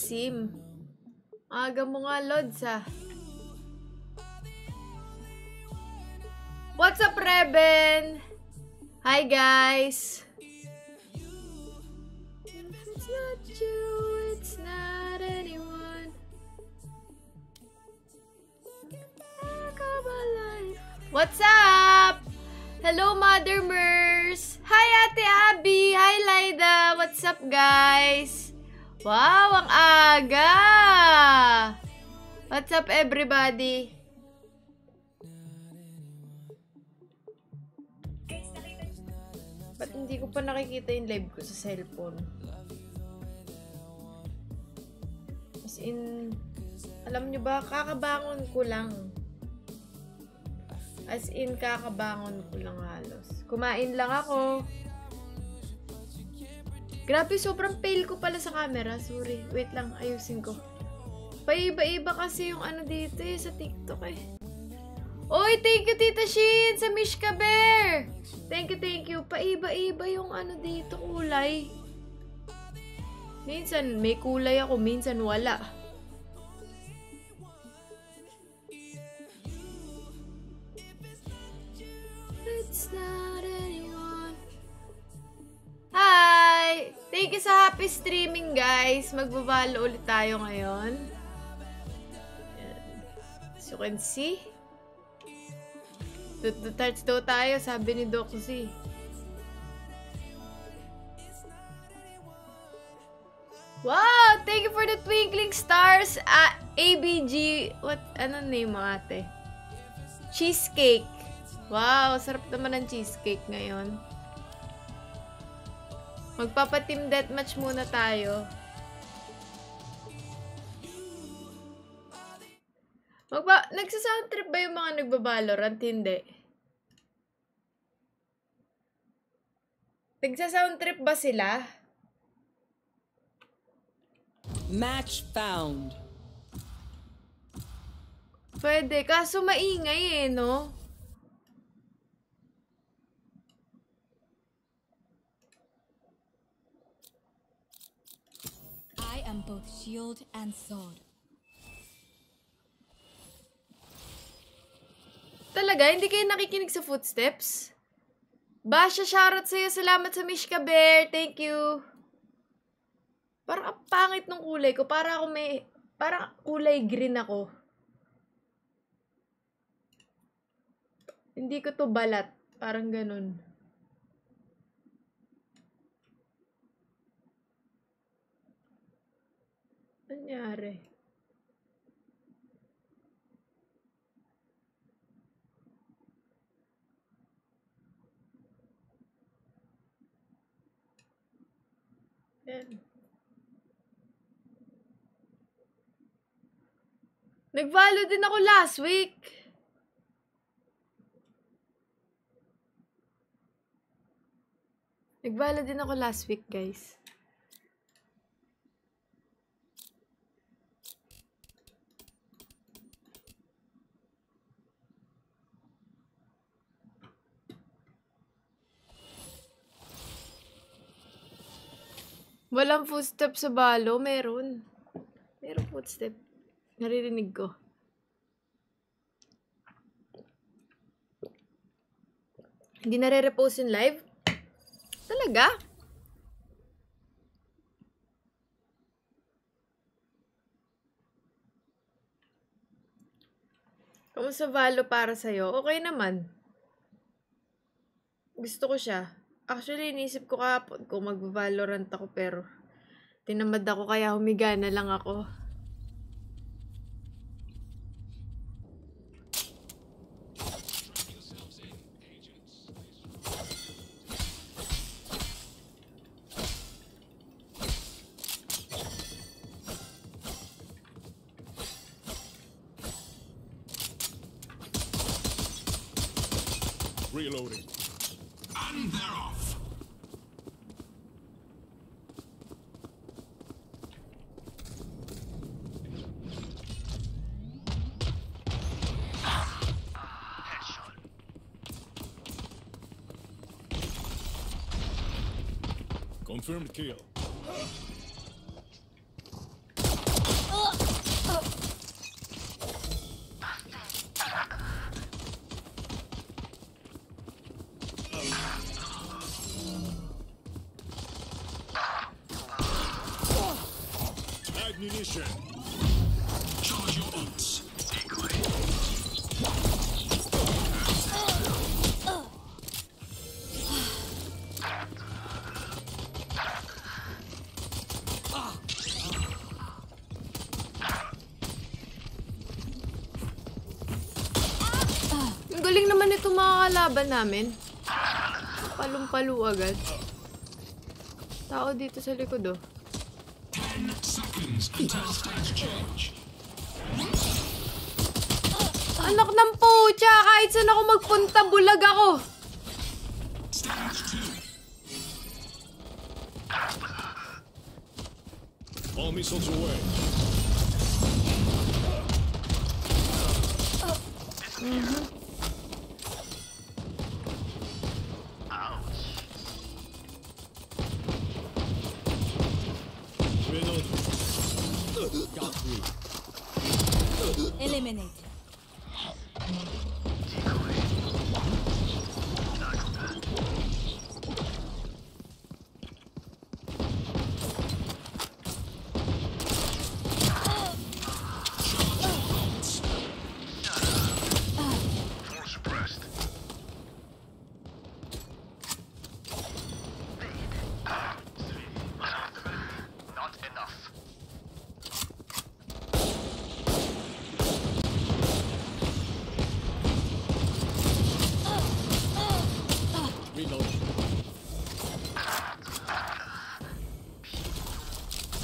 sim. Aga mo nga, Lods, ah. What's up, Reben? Hi, guys. If it's not you, it's not anyone. What's up? Hello, Mother Mers. Hi, Ate Abby. Hi, Lyda. What's up, guys? Wow, ang aga. What's up, everybody? Ba't hindi ko pa nakikita yung live ko sa cellphone? As in, alam nyo ba, kakabangon ko lang. As in, kakabangon ko lang halos. Kumain lang ako. Grabe, sobrang pale ko pala sa camera. Sorry. Wait lang, ayusin ko. Paiba-iba kasi yung ano dito eh, sa TikTok eh. Oy, thank you, Tita Shin, sa Mishka Bear. Thank you. Paiba-iba yung ano dito, kulay. Minsan may kulay ako, minsan wala. It's not anyone. Hi! Thank you sa happy streaming, guys. Magbabalo ulit tayo ngayon. As you can see. Touch daw tayo, sabi ni Doc Z. Wow! Thank you for the twinkling stars. ABG. What? Ano name mo, ate? Cheesecake. Wow, sarap naman ng cheesecake ngayon. Magpapa-team deathmatch muna tayo. Nagsa-sound trip ba yung mga nagbabalorant? Hindi. Nagsa-sound trip ba sila? Match found. Pwede, kaso maingay eh, no? I am both shield and sword. Talaga? Hindi kayo nakikinig sa footsteps? Basha, shoutout sa'yo. Salamat sa Mishka Bear. Thank you. Parang ang pangit ng kulay ko. Parang kulay green ako. Hindi ko to balat. Parang ganun. Nangyari? Yan. Nag-follow din ako last week. Nag-follow din ako last week, guys. Walang footstep sa balo. Meron. Meron footstep. Naririnig ko. Hindi nare-repost in live? Talaga? Kamusta Valo para sa'yo? Okay naman. Gusto ko siya. Actually, inisip ko kahapon kung mag-Valorant ako pero tinamad ako kaya humiga na lang ako. Reloading. And they're off. Confirmed kill. Ammunition. Charge your ults. Ang galing naman ito mga kalaban namin. Palong-palo agad. Tao dito sa likod, oh. 10 seconds until stage change. Anak ng pucha! Kahit saan ako magpunta, bulag ako! Stage 2. All missiles away. Reload. Got 3. Eliminate.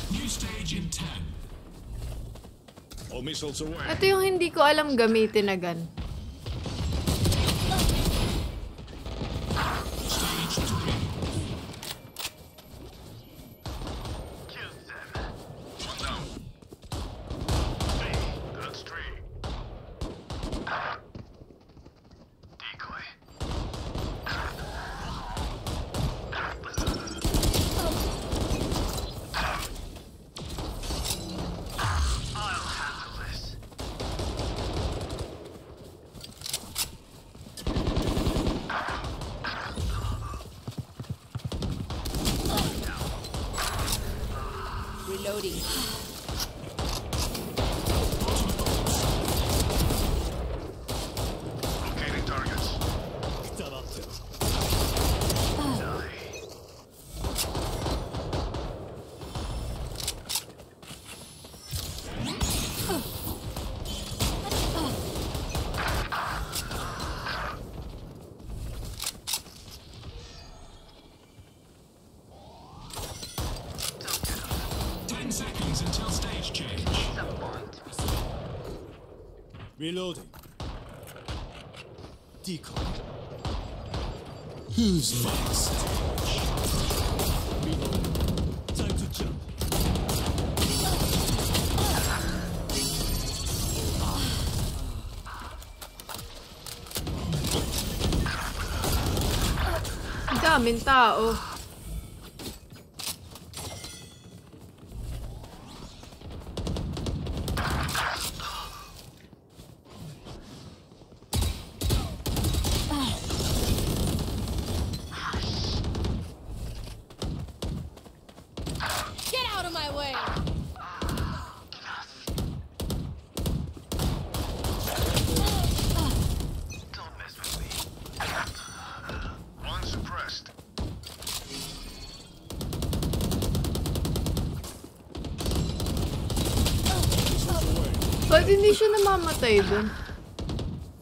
New stage in 10. All missiles away. Ito yung hindi ko alam gamitin na gun. Stage 3. Reloading. Locating targets. Seconds until stage change. Reloading. Decoy. Who's next? Reloading. Time to jump. Ang daming tao. Get out of my way! Don't mess with me. One suppressed. Ba't hindi siya namamatay dun?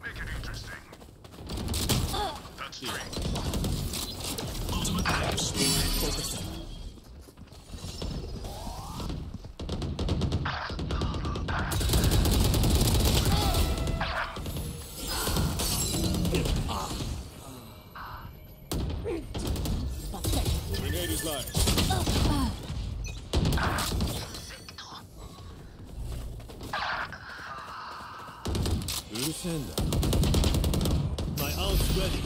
Make it interesting. That's 3. Ultimate items. Focus. Grenade is live. Lucinda. My ult's ready.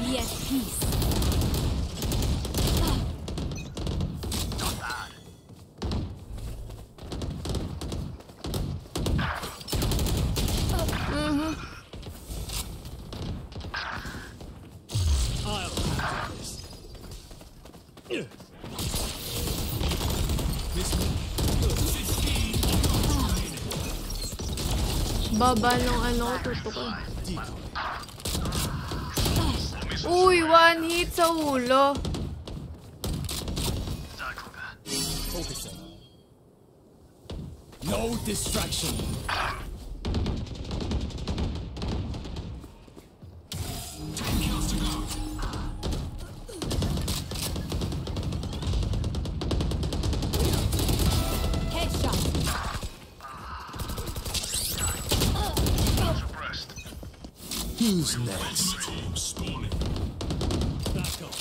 Be at peace. I'll handle this. Baba nung ano, tutok. Uy, one hit sa ulo. Focus on. No distraction. Headshot. Who's next? Spawning. Back up.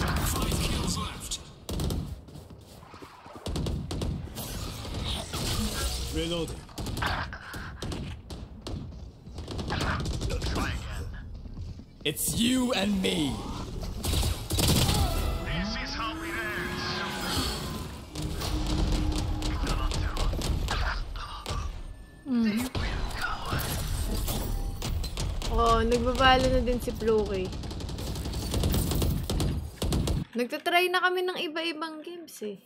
5 kills left. Reloading. It's you and me. This is how it ends. Oh, nagbabalo na din si Floki. Nagtatry na kami ng iba-ibang games eh.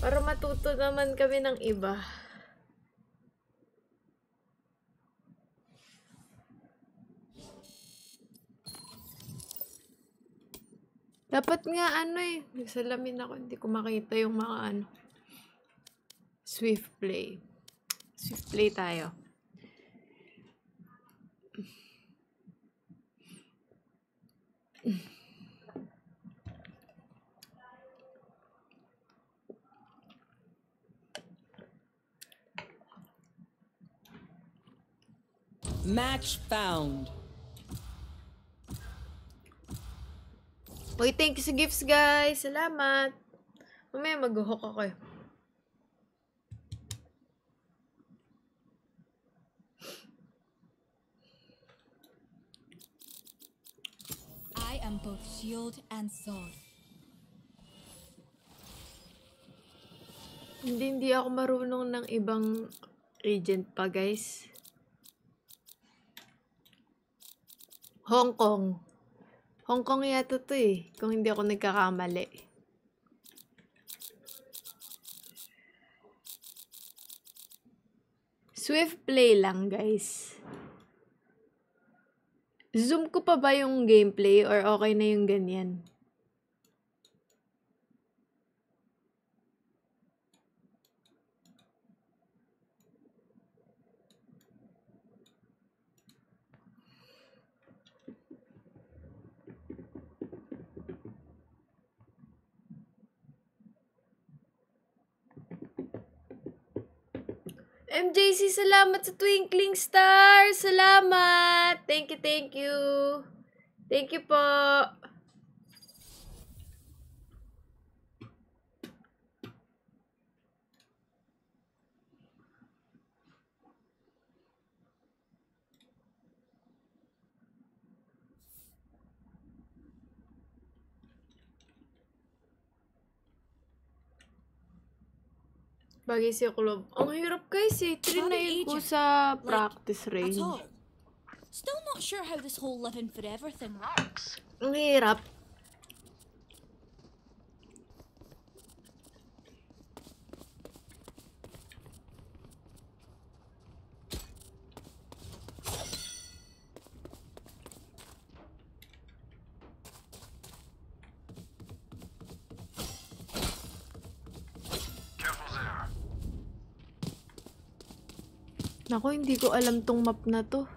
Para matuto naman kami ng iba. Dapat nga ano eh. Nagsalamin ako. Hindi ko makita yung mga ano. Swift play. Swift play tayo. Match found. Uy, thank you sa gifts, guys. Salamat. Mamaya mag-hook ako eh. I am both shield and sword. Hindi ako marunong ng ibang agent pa, guys. Hong Kong. Hong Kong yata to eh. Kung hindi ako nagkakamali. Swift play lang, guys. Zoom ko pa ba yung gameplay or okay na yung ganyan? MJC, salamat sa Twinkling Star. Salamat. Thank you, thank you. Thank you po. Bagay siya club. Ang hirap guys eh. Trinayin ko sa practice range. At all. Still not sure how this whole living forever thing works. Ang hirap. Naku, hindi ko alam tong map na to.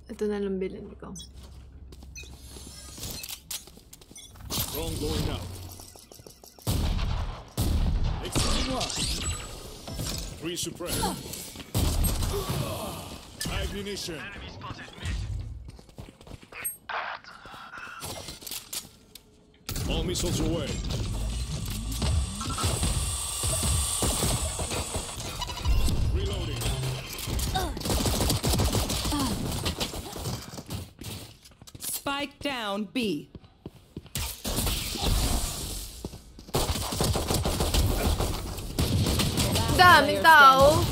Ito na lang bilhin ko. Wrong going out. Excuse-moi. 3 suppress. High munition. All missiles away. Reloading. Spike down B. Daming tao.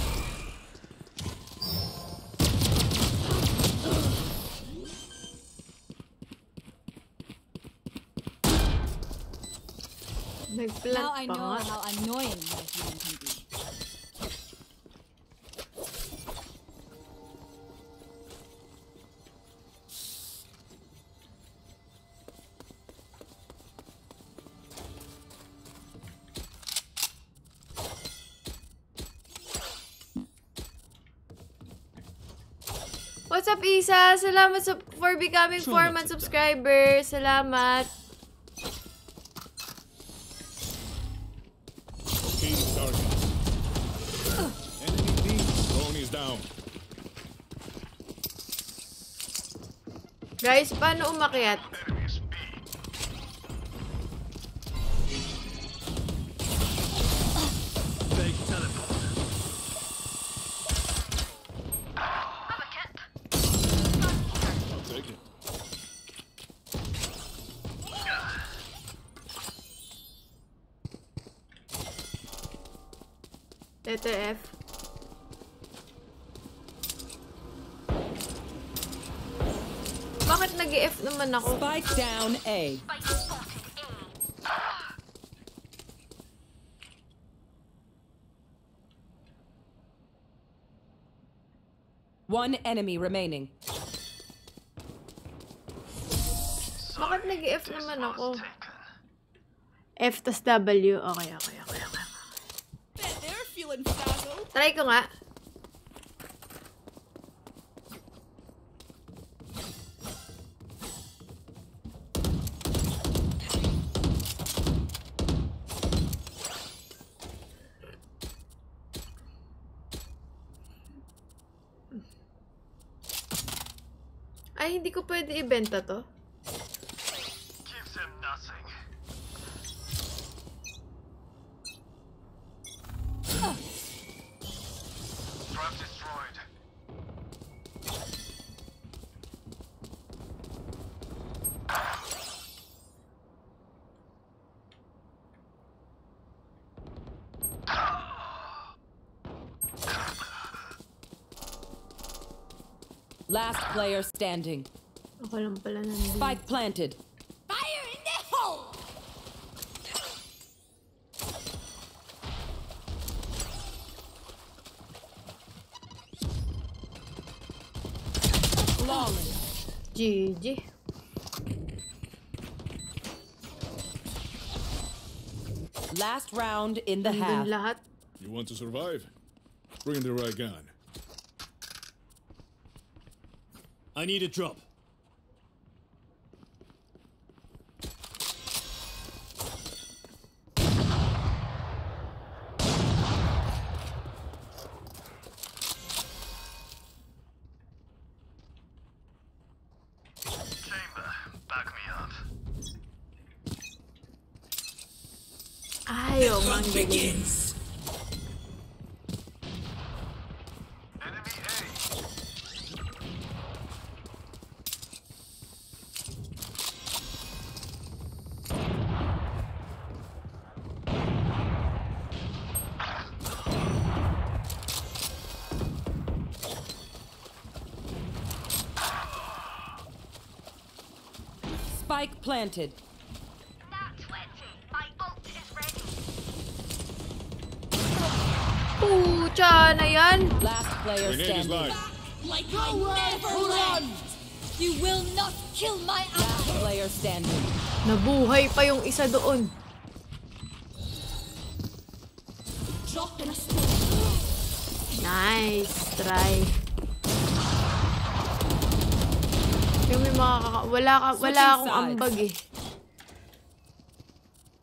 Now Nagplant I pa know nga. how annoying my human can be. What's up, Isa? Salamat for becoming 4-month subscriber. Salamat. Locating target. Enemy B. Drone is down. Guys, paano umakyat? I'll take it. Letter F. Bakit nag-F naman ako? Spike down A. One enemy remaining. Bakit nag-F naman ako? F tas W. Okay. They're feeling frazzled. Try ko nga. Ay, hindi ko pwede ibenta to. Gives him nothing. Trap destroyed. Last player standing. Ako lang pala nandun. Spike planted. Fire in the hole! Flawless. GG. Last round in the half. Nandun lahat. You want to survive? Bring the right gun. I need a drop. Chamber, back me up. Ayaw, mang galing. Enemy A. Spike planted. Nat 20. My ult is ready. Pucha na yan. Last player Grenade is standing. live. Like I never left! You will not kill my ally! Last player standing. Nabuhay pa yung isa doon. Drop in a stone. Nice try. Yung may wala akong sides. ambag eh.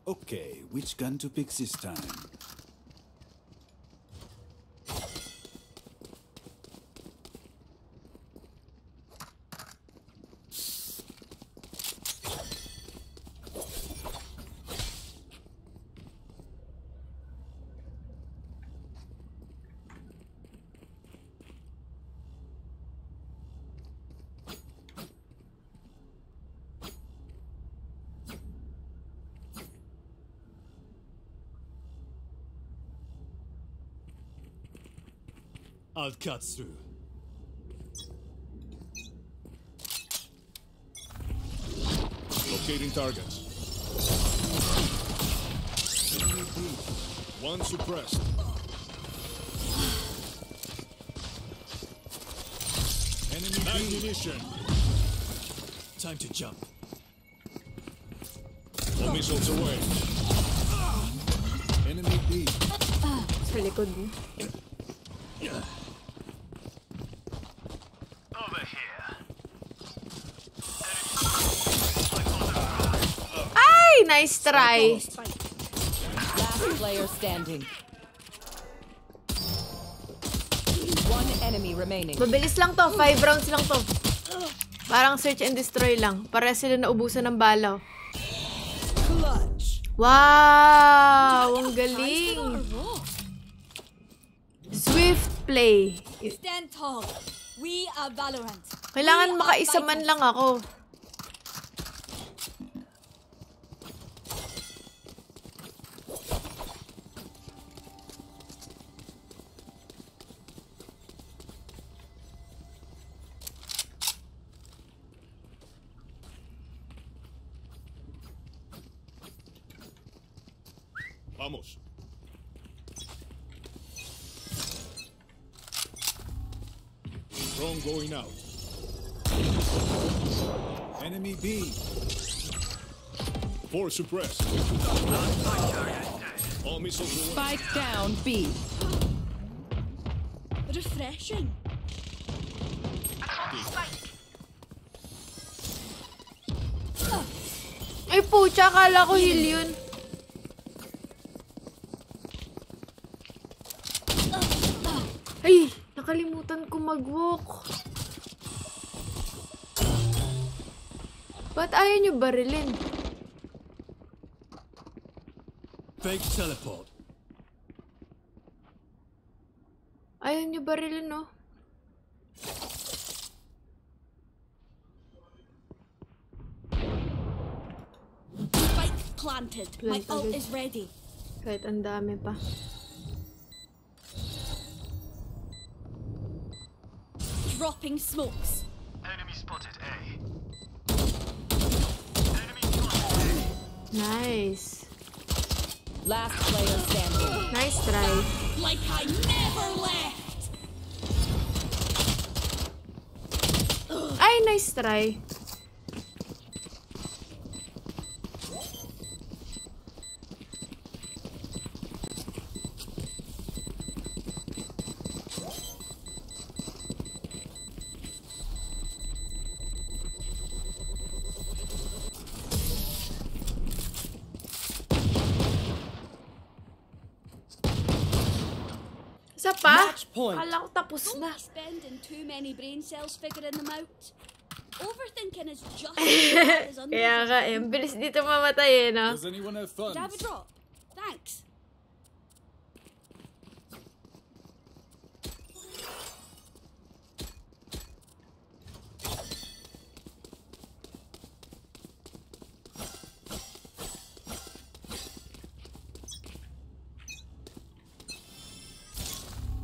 Okay, which gun to pick this time? I'll cut through. Locating targets. Enemy B. One suppressed. Enemy B. Ammunition. Time to jump. All missiles away. Enemy B. Sa likod mo. Over here. Ay! Nice try! Last player standing. One enemy remaining. Mabilis lang to. 5 rounds lang to. Parang search and destroy lang. Para sila naubusan ng balaw. Wow! Ang galing! Swift play. Stand tall. We are Valorant. Kailangan makaisa man lang ako. Vamos. Drone going out. Enemy B. 4 suppressed. All missiles away. Spike down B. Refreshing. Ay pucha, akala ko heal yun. Ay, nakalimutan ko mag-walk. Ba't ayaw nyo barilin? Fake teleport. Ayaw nyo barilin, no? Spike planted. My Planted. ult is ready. Kahit ang dami pa. Dropping smokes. Enemy spotted A. Nice. Last player standing. Nice try. Like I never left. Ay, nice try. Isa pa? Match point. Akala ko tapos Don't na. be spending too many brain cells figuring them out. Overthinking is just as bad as Kaya nga, eh. Ang bilis dito mamatay eh, no? Does anyone have funds? Have a drop. Thanks.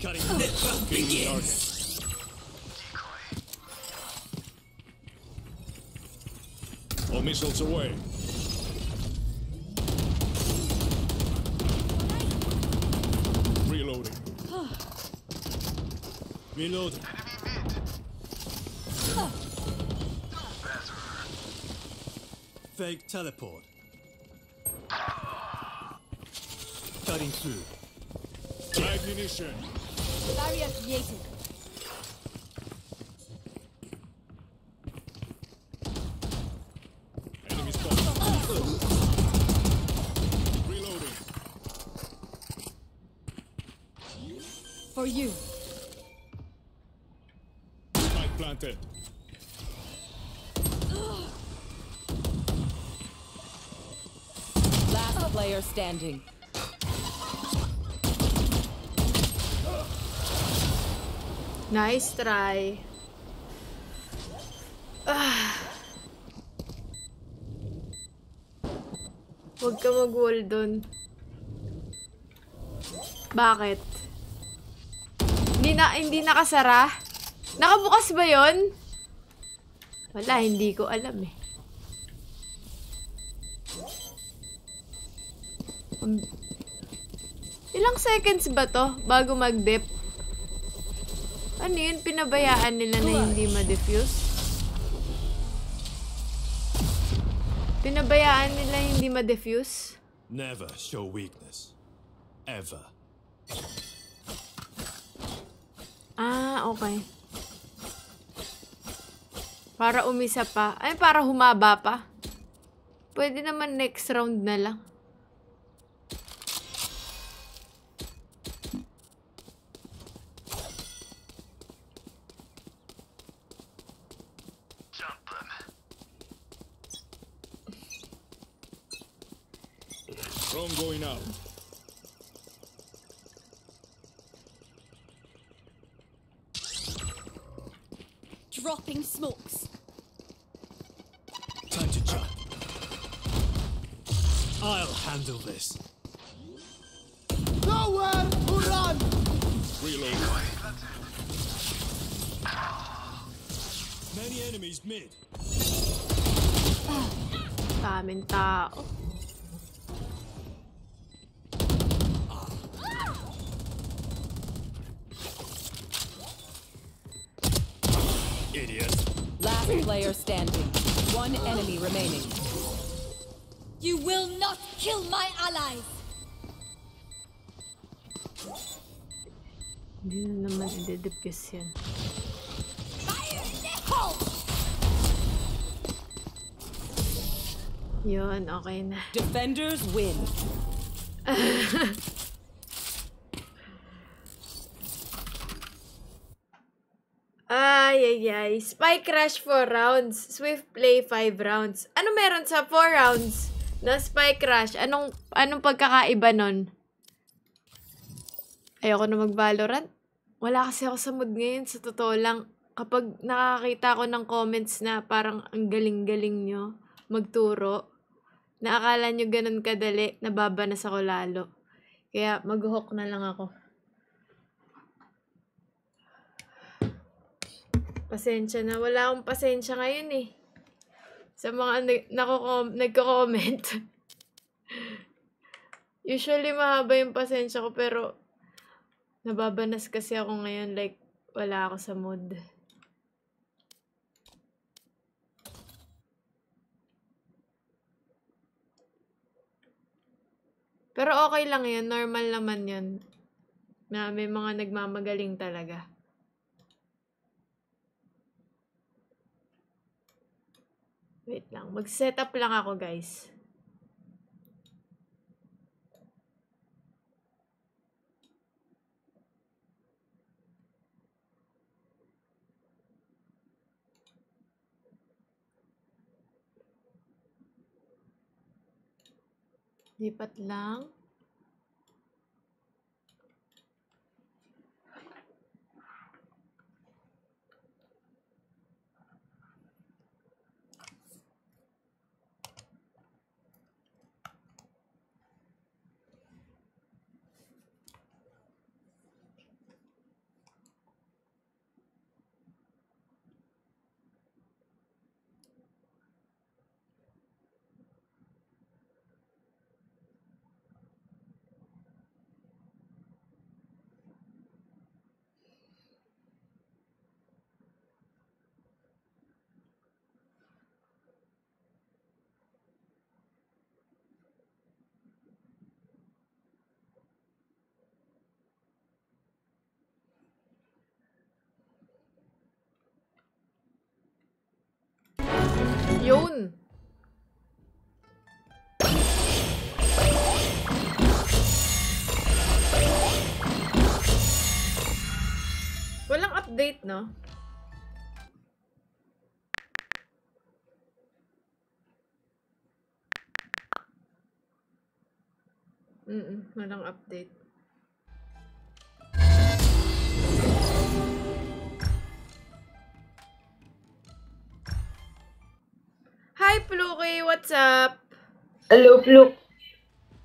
Cutting begins. All missiles away. Reloading. Reloading. Fake teleport. Cutting through. Ammunition. Barrier created. Enemy spotted. Reloading. For you. Spike planted. Last player standing. Nice try. Huwag ka mag-wall dun. Bakit? Hindi nakasara? Nakabukas ba yon? Wala, hindi ko alam eh. Ilang seconds ba to bago mag-dip? Ano yun? Pinabayaan nila na hindi ma-defuse? Pinabayaan nila hindi ma-defuse? Never show weakness. Ever. Ah, okay. Para umisa pa. Ay, para humaba pa. Pwede naman next round na lang. Drone going out. Dropping smokes. Time to jump. I'll handle this. Nowhere to run! Reload. Many enemies mid. Daming tao. Idiot. Last player standing. One enemy remaining. You will not kill my allies. Hindi na naman i-defuse yan. Fire in the hole. Yun, okay na. Defenders win. Ay. Spike Rush 4 rounds. Swift Play 5 rounds. Ano meron sa 4 rounds na Spike Rush? Anong pagkakaiba nun? Ayoko na mag-Valorant. Wala kasi ako sa mood ngayon. Sa totoo lang, kapag nakakita ko ng comments na parang ang galing-galing nyo magturo, na akala nyo ganun kadali, nababanas ako lalo. Kaya mag-hook na lang ako. Pasensya na. Wala akong pasensya ngayon eh. Sa mga nagko-comment. Usually mahaba yung pasensya ko pero nababanas kasi ako ngayon like wala ako sa mood. Pero okay lang yun. Normal naman yun. Na may mga nagmamagaling talaga. Wait lang. Mag-setup lang ako, guys. Lipat lang. Yun. Walang update, no? Walang update. Hi, Pluki! What's up? Hello, Fluke.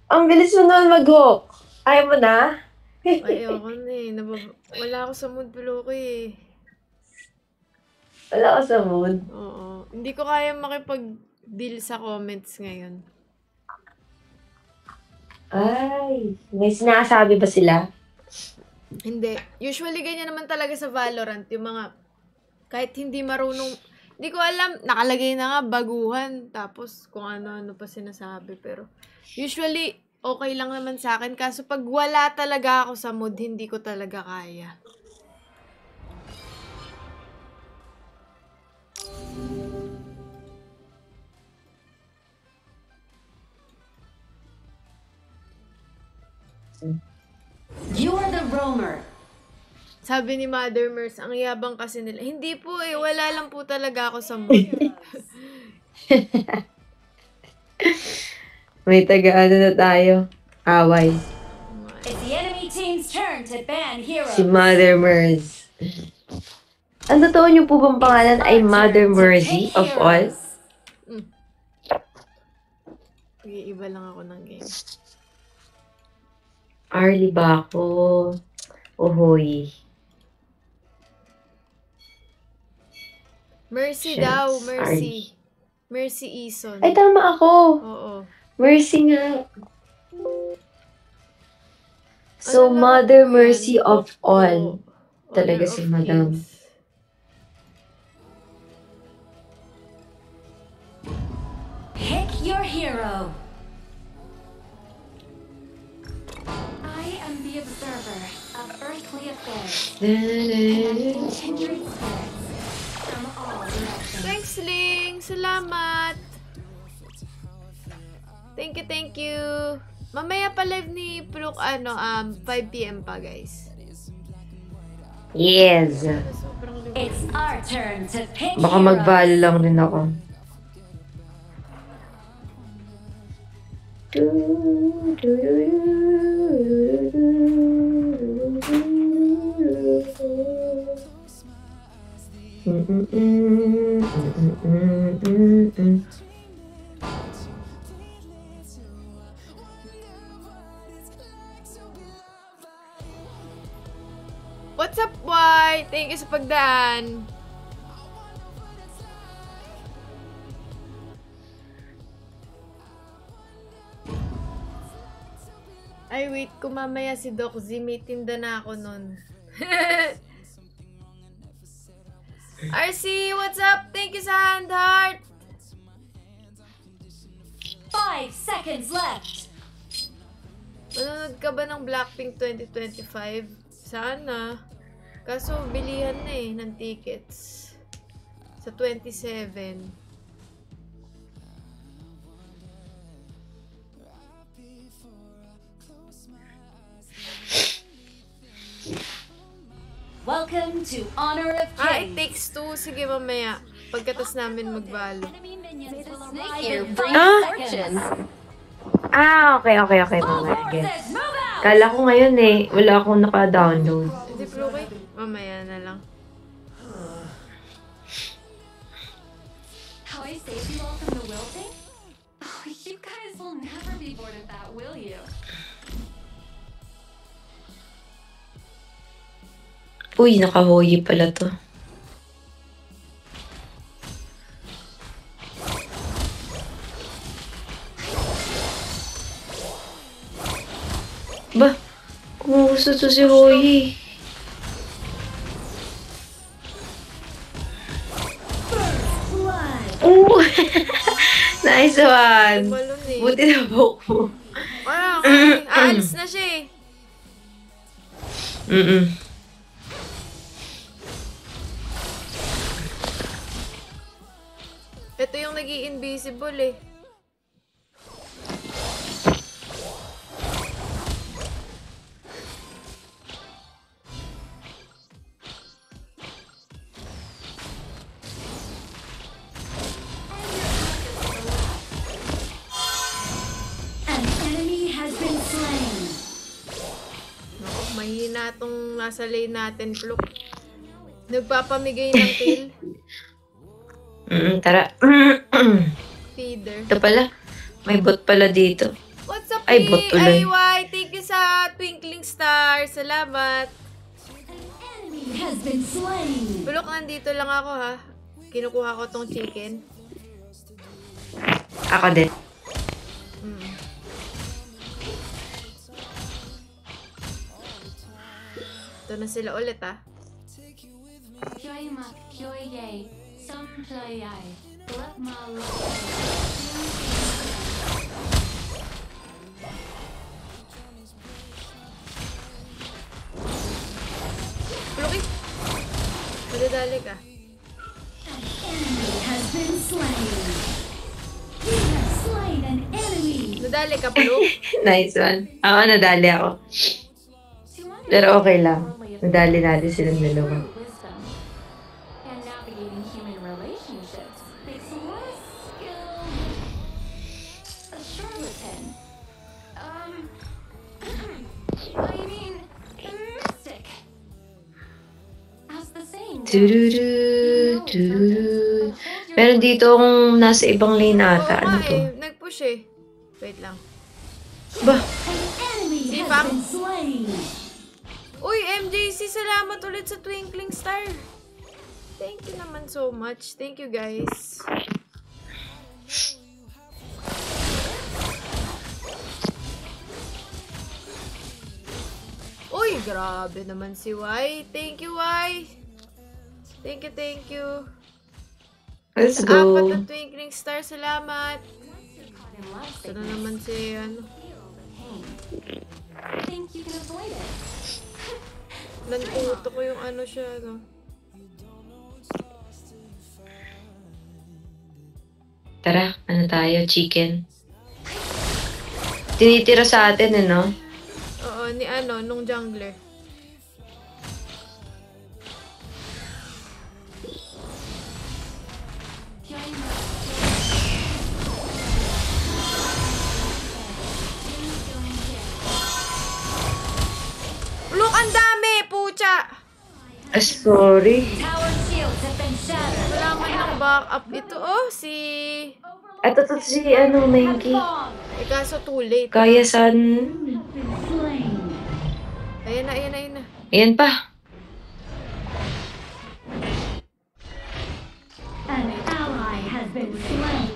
Ang bilis mo naman mag-hook. Ayaw mo na? Ayoko na eh. Wala ako sa mood, Pluki. Wala ka sa mood. Oo. Hindi ko kaya makipag-deal sa comments ngayon. Ay, may sinasabi ba sila? Hindi. Usually, ganyan naman talaga sa Valorant. Yung mga, kahit hindi marunong, hindi ko alam, nakalagay na nga, baguhan. Tapos, kung ano-ano pa sinasabi. Pero, usually, okay lang naman sa akin. Kaso, pag wala talaga ako sa mood, hindi ko talaga kaya. You are the roamer. Sabi ni Mother Mers, ang yabang kasi nila. Hindi po eh, wala lang po talaga ako sa mood. May taga-ano na tayo. Away. It's the enemy team's turn to ban heroes. Si Mother Mers. Ang totoo niyo po bang pangalan ay Mother Mercy of all? Iba lang ako ng game. Arlie ba ako? Ohoy. Mercy Shucks, daw, Arlie. Mercy. Mercy Eason. Ay, tama ako. Oo. Mercy nga. So, Ano lang Mother po yan? Mercy of all. Oo. Talaga Honor si of Madam. Kings. Pick your hero. I am the observer of earthly affairs. Connecting kindred spirits from all directions. Thanks, Ling. Salamat. Thank you, thank you. Mamaya pa live ni Pluk, 5 PM pa, guys. Yes. Sobrang liwanag. It's our turn to pick Baka heroes. mag-value lang rin ako. What's up, White? Thank you sa pagdaan. Ay, wait. Kung mamaya si Doc Z, may tinda na ako nun. RC, what's up? Thank you sa hand heart. 5 seconds left. Manonood ka ba ng Blackpink 2025? Sana. Kaso, bilihan na eh ng tickets. Sa 27. Welcome to Honor of It Kings. takes two. Sige, mamaya. Pagkatas namin magbalo. Enemy minions will arrive in Ah? 5 seconds. Okay, All mamaya. Guess. forces, move out! Kala ko ngayon eh, wala akong naka-download. Hindi, Pluki. Mamaya na lang. How I saved you all from the wilting? Oh, you guys will never be bored of that, will you? Uy, naka-hoyi pala to. Ba? Kumusta to si Hoyi? Oh! Nice one! Balon eh. Buti na buhok mo. Wala, aalis na siya eh. Ito yung nag-i-invisible eh. An enemy has been slain. Naku, mahina tong nasa lane natin, Pluk. Nagpapamigay ng kill. Tara. Feeder. Ito pala. May bot pala dito. What's up, Ay, bot tuloy. PIY? Thank you sa Twinkling Star. Salamat. Enemy has been slain. Pluk, nandito lang ako ha. Kinukuha ko tong chicken. Ako din. Ito na sila ulit ah. Pyoy mak pyoy yay. Some ploy ay. Let ma Loki! Dali-dali ka. Has been slain. You have slain an enemy. Nadali ka, Pulok. Nice one. Oo, nadali ako. Pero okay lang. Nadali natin silang dalawa. wisdom and navigating human relationships takes less skill a charlatan. I mean, a mystic. As the saying goes, Tururu, tururu. Meron dito akong nasa ibang lane ata. Oo Ano nga to? eh. Nag-push eh. Wait lang. Ba? An enemy Si has Pam. been slain. Uy, MJC, salamat ulit sa Twinkling Star. Thank you naman so much. Thank you, guys. Uy, grabe naman si Y. Thank you, Y. Thank you, thank you. Let's Sa apat go. na Twinkling Star, salamat. in love Ito na naman si, ano, think you can avoid it. nantuto ko yung ano siya, no. Tara, ano tayo? Chicken. Tinitira sa atin, ano? Oo, ni ano, nung jungler. Pyoy mak Look, ang dami! Pucha! Ah, sorry. Tower shields have been shattered. Wala man ng backup ito. Oh, si... At ito si, ano, Menki. Eh, kaso too late. Kaya san... Slain. Ayan na, ayan na, ayan na. Ayan pa. An ally has been slain.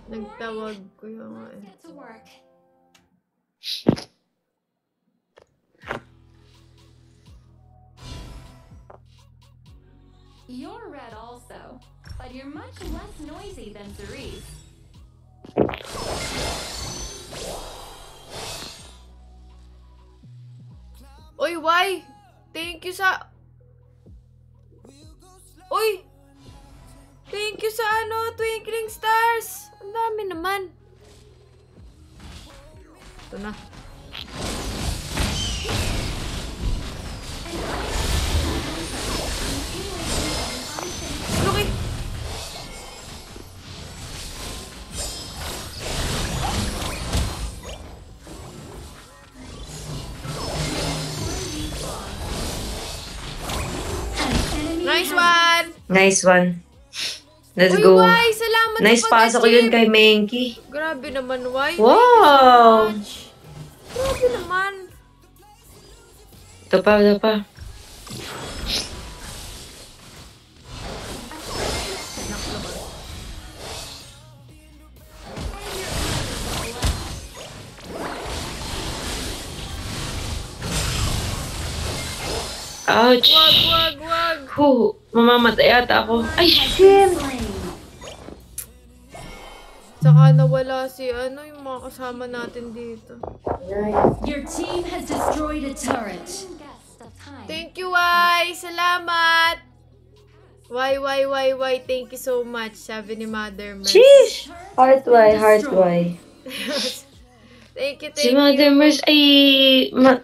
Nagtawag ko yung... get to work. You're red also, but you're much less noisy than Cerise. Uy, why? Thank you sa... Uy! Thank you sa ano, Twinkling Stars! Ang dami naman. Ito na. Loki! Nice one! Nice one. Let's Uy, go. Why? Salamat Nice sa pasok ko yun kay Menki. Grabe naman, Why? Wow! Grabe naman. Ito pa, ito pa. Ouch! Wag. Mamamatay ata ako. Ay, shit! Saka nawala si ano, yung mga kasama natin dito. Your team has destroyed a turret. Guest of time. Thank you, Y! Salamat! Y. Thank you so much. Sabi ni Mother Merce. Sheesh! Heart why. Thank you. Si Mother Merce ay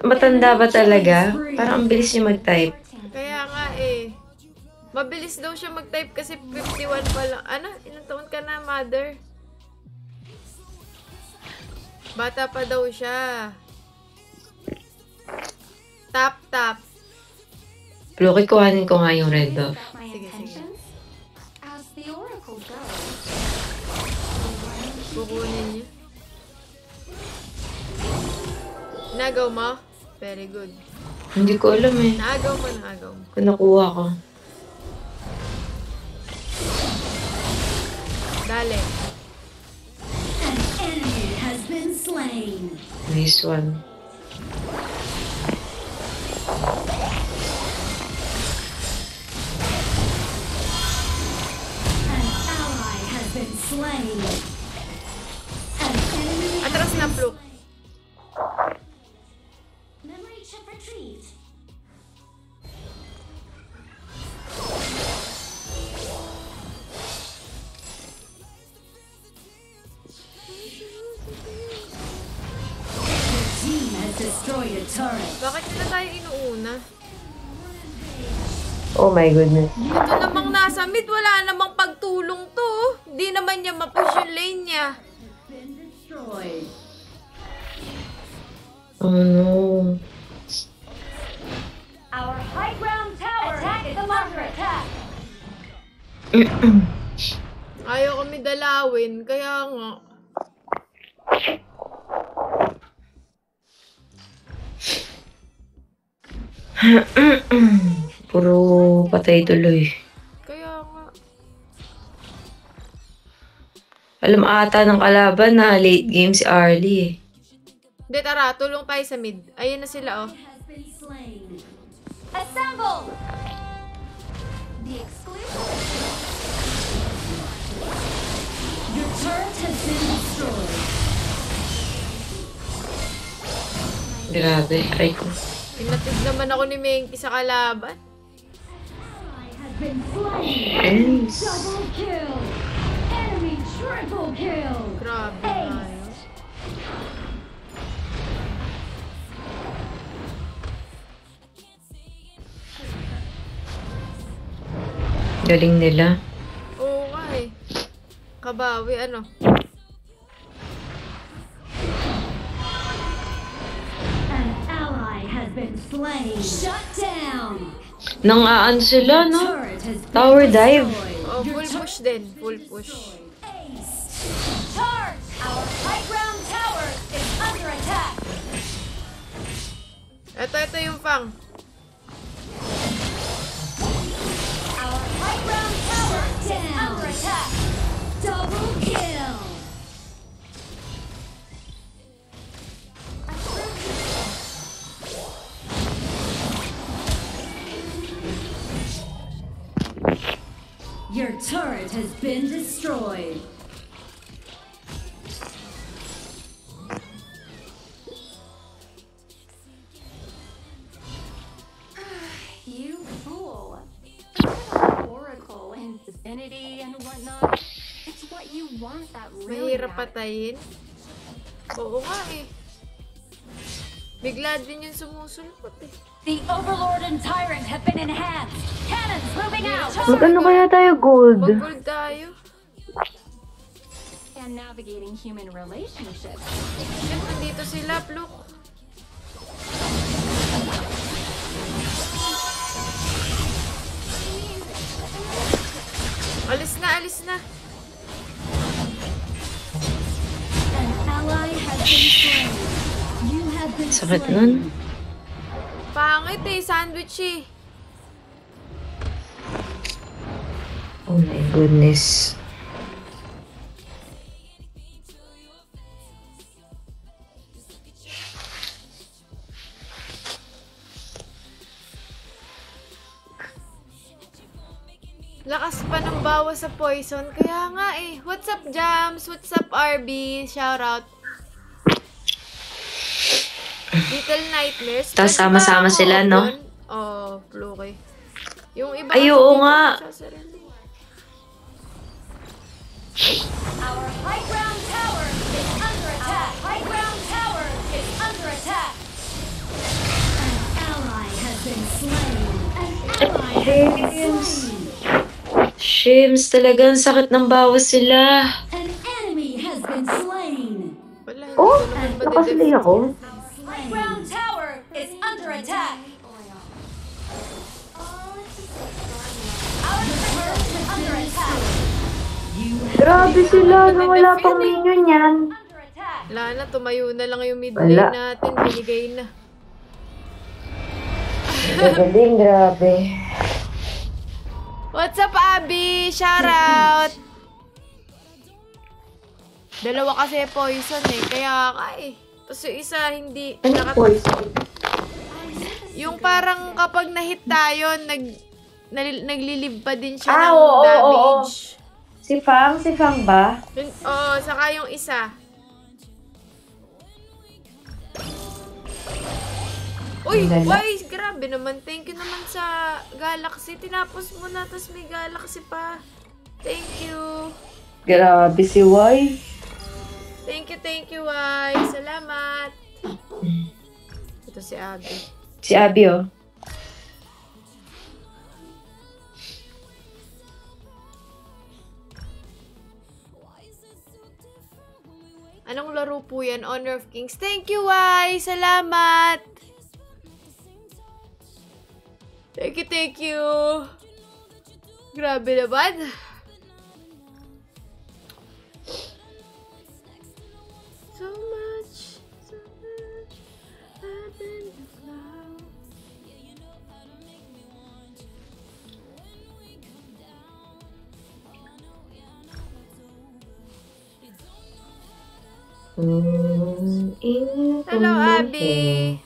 matanda ba talaga? Parang ang bilis niya mag-type. Kaya nga eh. Mabilis daw siya mag-type kasi 51 pa lang. Ano? Ilang taon ka na, Mother? Bata pa daw siya. Tap. Loki, kuhanin ko nga yung red buff. My Sige. intentions? As the oracle goes. Kukunin niya. Nagaw mo? Very good. Hindi ko alam eh. Nagaw mo. Kung nakuha ko. Dali. An enemy has been slain. Nice one. Oh my goodness. Ito namang nasa mid, wala namang pagtulong to. Hindi naman niya mapush yung lane niya. Oh no. Our high ground tower is under attack. Ayaw kami dalawin, kaya nga. Puro patay tuloy. Kaya nga. Alam ata ng kalaban na late game si Arlie eh. Hindi, tara, tulong tayo sa mid. Ayun na sila, oh. Assemble. The exclusive. Your turret has been destroyed. Grabe, aray ko. Pinatid naman ako ni Menki sa kalaban. Has been slain. Yes. Double kill. Enemy triple kill. Grabe na yun. Galing nila. Oo nga eh. Kabawi, ano? An ally has been slain. Shut down. Nang sila, no? Turret has been Tower dive. destroyed. Oh, full push din. Full push. Charge! Our high ground tower is under attack. Ito yung Fang. Our high ground tower is under attack. Double kill. Your turret has been destroyed. You fool. Oracle and divinity and whatnot. It's what you want that really Mahirap patayin. Oo nga eh. Bigla din yung sumusulpot eh. The Overlord and Tyrant have been enhanced. Cannons moving out. Magkano kaya tayo gold? Mag-gold tayo. And navigating human relationships. Siyempre, dito sila, Pluk. Alis na, alis na. An ally has been slain. You have been Sakit slain. nun. Pangit eh, sandwich eh. Oh my goodness. Lakas pa ng bawas sa poison. Kaya nga eh. What's up, Jams? What's up, RB? Shoutout. Little Nightmares. Tapos Pwede sama-sama ba ako sila, no? open? Oh, Fluke. Yung iba Ay, kasi oo dito nga. nagsasarili. Our high ground tower is under attack. High ground tower is under attack. An ally has been slain. An ally has been slain. Shims, talagang sakit ng bawas sila. An enemy has been slain. Wala, hindi Oh, ko naman nakasali madedef. ako. High ground tower is under attack. Our turret is under attack. Grabe sila, na wala pang minion yan. Under attack. Wala na, tumayo na lang yung mid Wala. lane natin. Binigay na. Galing, grabe. What's up, Abby? Shoutout! Dalawa kasi poison eh. Kaya ka eh. Tapos yung isa hindi... Ano poison? Yung parang kapag na-hit tayo, naglilib pa din siya Ah, ng oo, oo, damage. Si Fang ba? Oo, saka yung isa. Uy, Ang lala. why? Grabe naman. Thank you naman sa Galaxy. Tinapos mo na, tapos may Galaxy pa. Thank you. Grabe si Y. Thank you, Y. Salamat. Ito si Abby. Si Abby, oh. po yan. Honor of Kings. Thank you, Y! Salamat! Thank you, thank you! Grabe naman. So much happened now. Hello, Abby!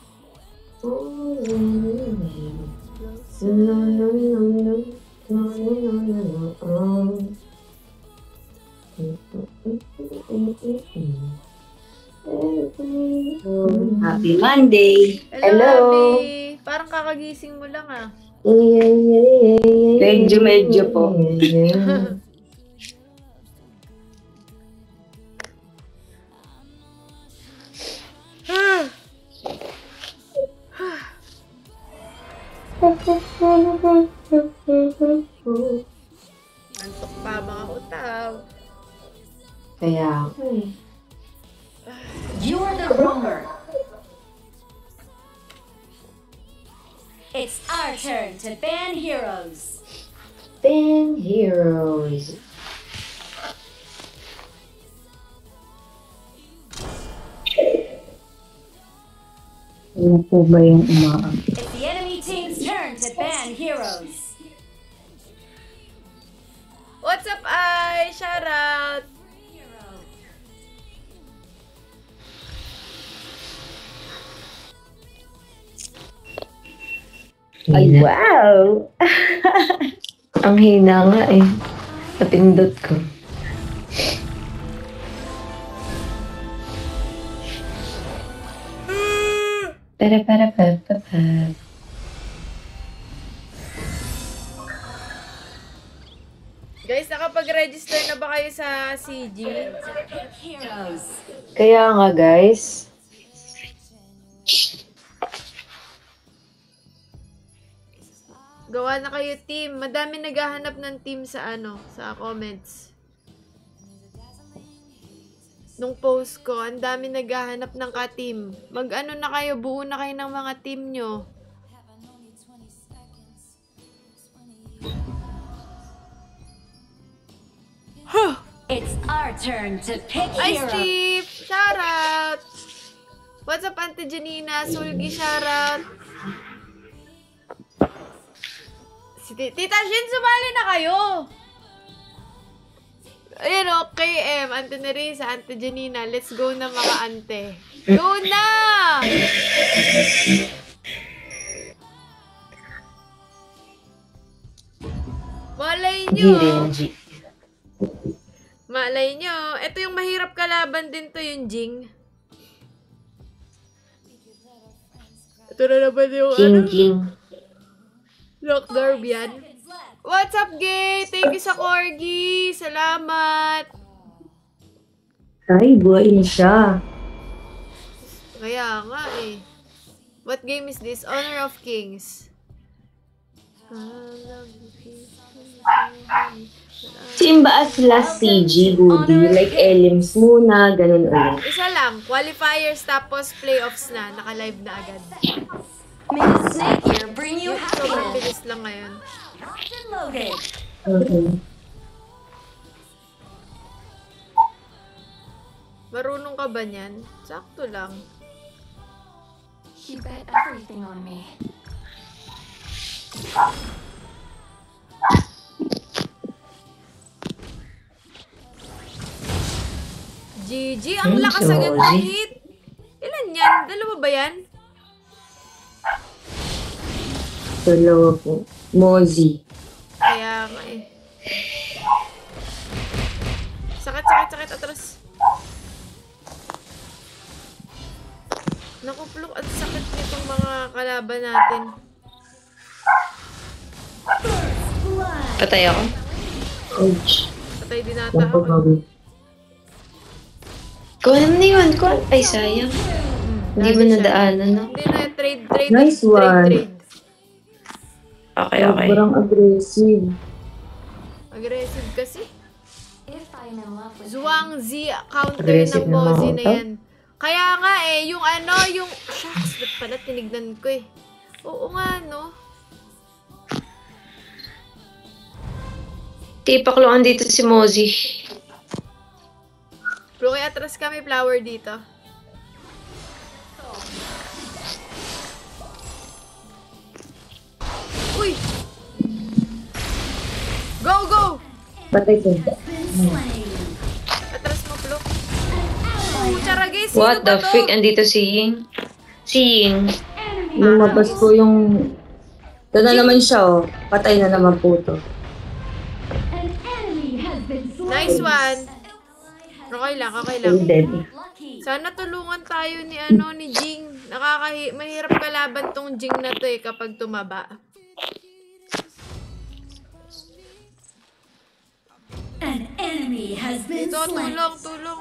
Happy Monday! Hello, Abby! Parang kakagising mo lang ah. Medyo po. Antok pa mga utaw. Kaya ako eh. You're the roamer. It's our turn to ban heroes. Ban heroes. Ano po ba yung umaang? It's the enemy team's turn to ban heroes. What's up, Ay? Shout out! Ay, wow! Ang hina nga eh. Napindot ko. Para. Guys, nakapag-register na ba kayo sa CG? Heroes. Kaya nga guys. Gawa na kayo team. Madami naghahanap ng team sa sa comments. Nung post ko, ang dami naghahanap ng ka-team. Mag-ano na kayo, buo na kayo ng mga team nyo. It's our turn to pick Ice heroes. Chief! Shoutout! What's up, Auntie Janina? Sulgi, shoutout! Si Tita Shin, sumali na kayo! Ayun o, KM, Auntie Nerissa, Auntie Janina, let's go na mga ante. Go na! Malay nyo! Malay nyo. Ito yung mahirap kalaban din to, yung Jing. Ito na naman yung King. Rock Darbian. What's up, Gay? Thank you sa Corgi. Salamat. Ay, buhay na siya. Kaya nga eh. What game is this? Honor of Kings. Simba as last CG, Goody. Like Elims muna, ganun ulit. Isa lang. Qualifiers tapos playoffs na. Naka-live na agad. May the snake here bring you Sobrang happiness. bilis lang ngayon. Locked and loaded. Marunong ka ba niyan? Sakto lang. You bet everything on me. GG, ang lakas agad ng hit. Ilan yan? Dalawa ba yan? Dalawa po. Mozi. Kaya nga eh. Sakit, atras. Nakuplok at sakit nitong mga kalaban natin. Patay ako. Ouch. Patay din nata ako. Kuha naman na yun. Ay, sayang. Hindi mo nadaanan, no? Hindi na, trade. Nice one. Trade. Okay. Parang aggressive. Aggressive kasi. If I'm in love with Zhuang Z counter Aggressive ng na Mozi mga na utak. yan. Kaya nga eh, yung ano, yung... Shucks, ba't pala tinignan ko eh. Oo nga, no? Tipakloan dito si Mozzie. Bro, kaya atras kami flower dito. Uy! Go, go! Patay ko. Atras mo, Flo. Charagay, sino What ba the to? frick? Andito si Ying. Si Ying. Lumabas ko yung... Ito na naman siya, oh. Patay na naman po to. Nice one. Okay lang, okay lang. Dead. Sana tulungan tayo ni ano ni Jing. Mahirap kalaban tong Jing na to eh kapag tumaba. An enemy has been Ito, slain. tulong, tulong.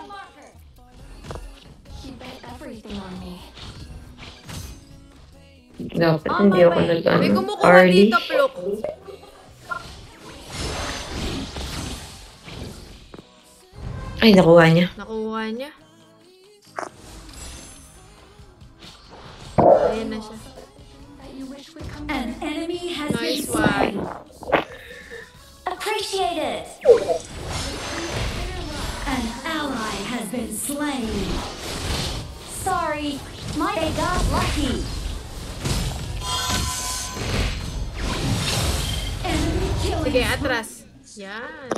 You bet everything on me. Dapat hindi ako May nag-ano. kumukuha Early. dito, Plok. Ay, nakuha niya. Nakuha niya. Ayan na siya. An enemy has been Nice slain. one. Appreciate it. An ally has been slain. Sorry, they got lucky. Enemy killing. Sige, atras. Yan.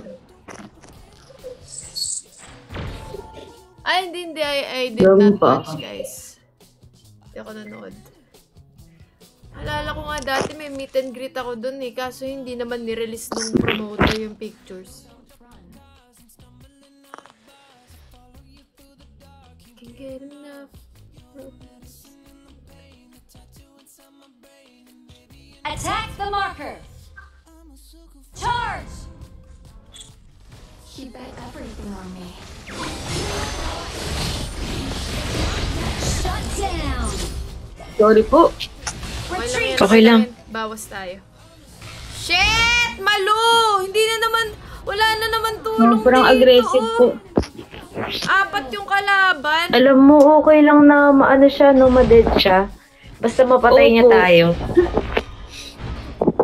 Ay, hindi. I did Dami not pa. watch, guys. Hindi ako nanood. Alala ko nga dati may meet and greet ako dun eh. Kaso hindi naman nirelease nung promoter yung pictures. Can't get enough. Attack the marker. Charge. You bet everything on me. Shut down. Sorry po. Okay lang yan. Okay lang. Bawas tayo. Shit! Malu! Hindi na naman, wala na naman tulong Sobrang dito. aggressive po. Apat yung kalaban. Alam mo, okay lang na maano siya, no, ma-dead siya. Basta mapatay niya Opo. tayo.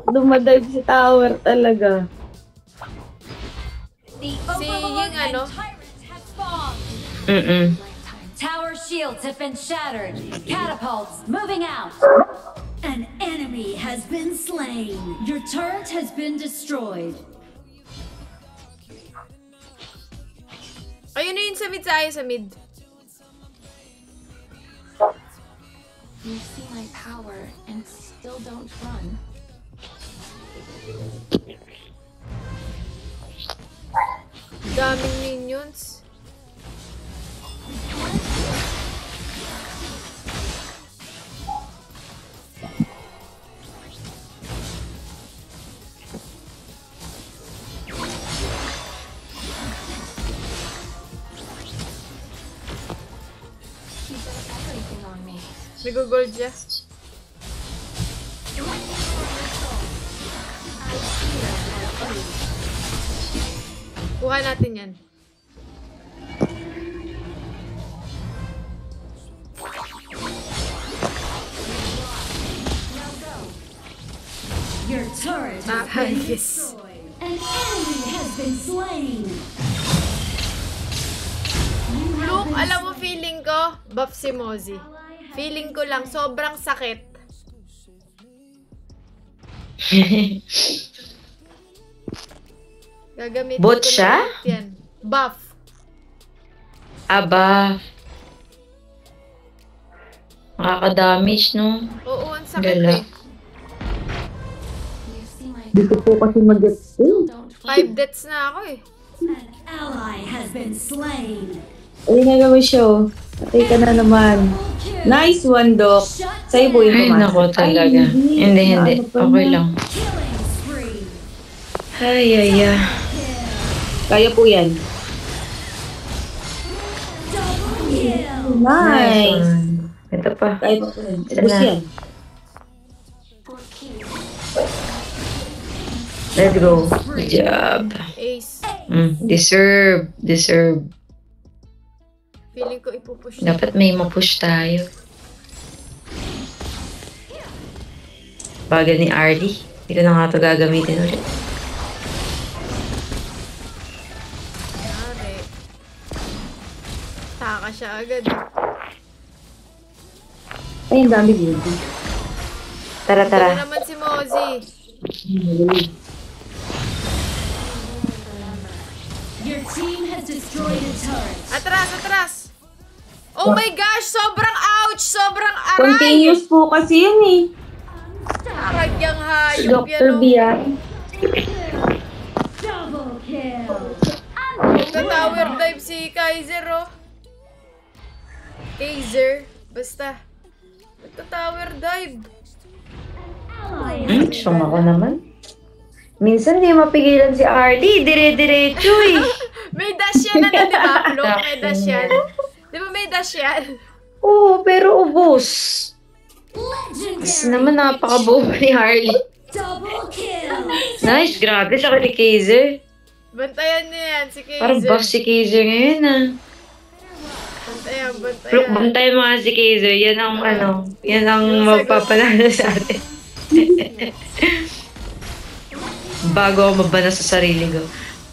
Dumadive sa tower talaga. The Si Overlord Ying and ano? Tyrant have spawned. Mm-mm. Tower shields have been shattered. Catapults moving out. An enemy has been slain. Your turret has been destroyed. Ayun na yun sa mid tayo, sa mid. You see my power and still don't run. Daming minions. You bet everything on me. Nag-gold siya. Kuha natin yan. Your turret has Ah, been yes. destroyed. An enemy has been slain. You have Look, been alam mo feeling ko, buff si Mozzie. Feeling ko lang, sobrang sakit. Gagamitin Bot ko na siya? ulit yan. Buff. Aba. Nakaka-damage, no? Oo, ang sakit Gala. eh. You see my Hindi ko po kasi mag-gets. don't run. 5 deaths na ako eh. An ally has been slain. Ayun na naman siya, oh. Patay ka na naman. Nice one, Doc. Sa'yo po yung Ay, pumasok. nako talaga. Hindi. Ano pa Okay na? lang. Killing spree. Ay, ay, ay. Kaya po yan. Double kill. Nice. Ito pa. Kaya po yan. Ito Ubus na. yan. Let's go. Good job. Ace. Deserve. Feeling ko ipupush na. Dapat may mapush tayo. Bagal ni Arlie. Hindi ko na nga ito gagamitin ulit. Pare. Taka siya agad. Ay, ang dami dito. Tara, Ito tara. naman si Mozzie. Your team has destroyed a turret. Atras, atras! Oh my gosh! Sobrang ouch! Sobrang aray! Continuous po kasi yun eh. Aray yung hayop yan. Dr. Oh. Bian. Double kill. Nagka-tower dive si Kaiser, oh. Kaiser. Basta. Nagka-tower dive. Siyang ako naman. Minsan di mapigilan si Arlie. Dire-diretso eh. May dash yan, ano, di ba? Flo, may dash yan. Di ba may dash yan? Oo, pero ubos. Legendary. Kasi naman napakabuo ni Harley. Double kill. Nice, grabe sa ni Kaiser. Bantayan niya yan, si Kaiser. Parang buff si Kaiser ngayon ah. Bantayan, bantayan. Look, bantay mo nga si Kaiser. Yan ang ano, yan ang magpapanalo sa atin. Bago ako mabana sa sarili ko.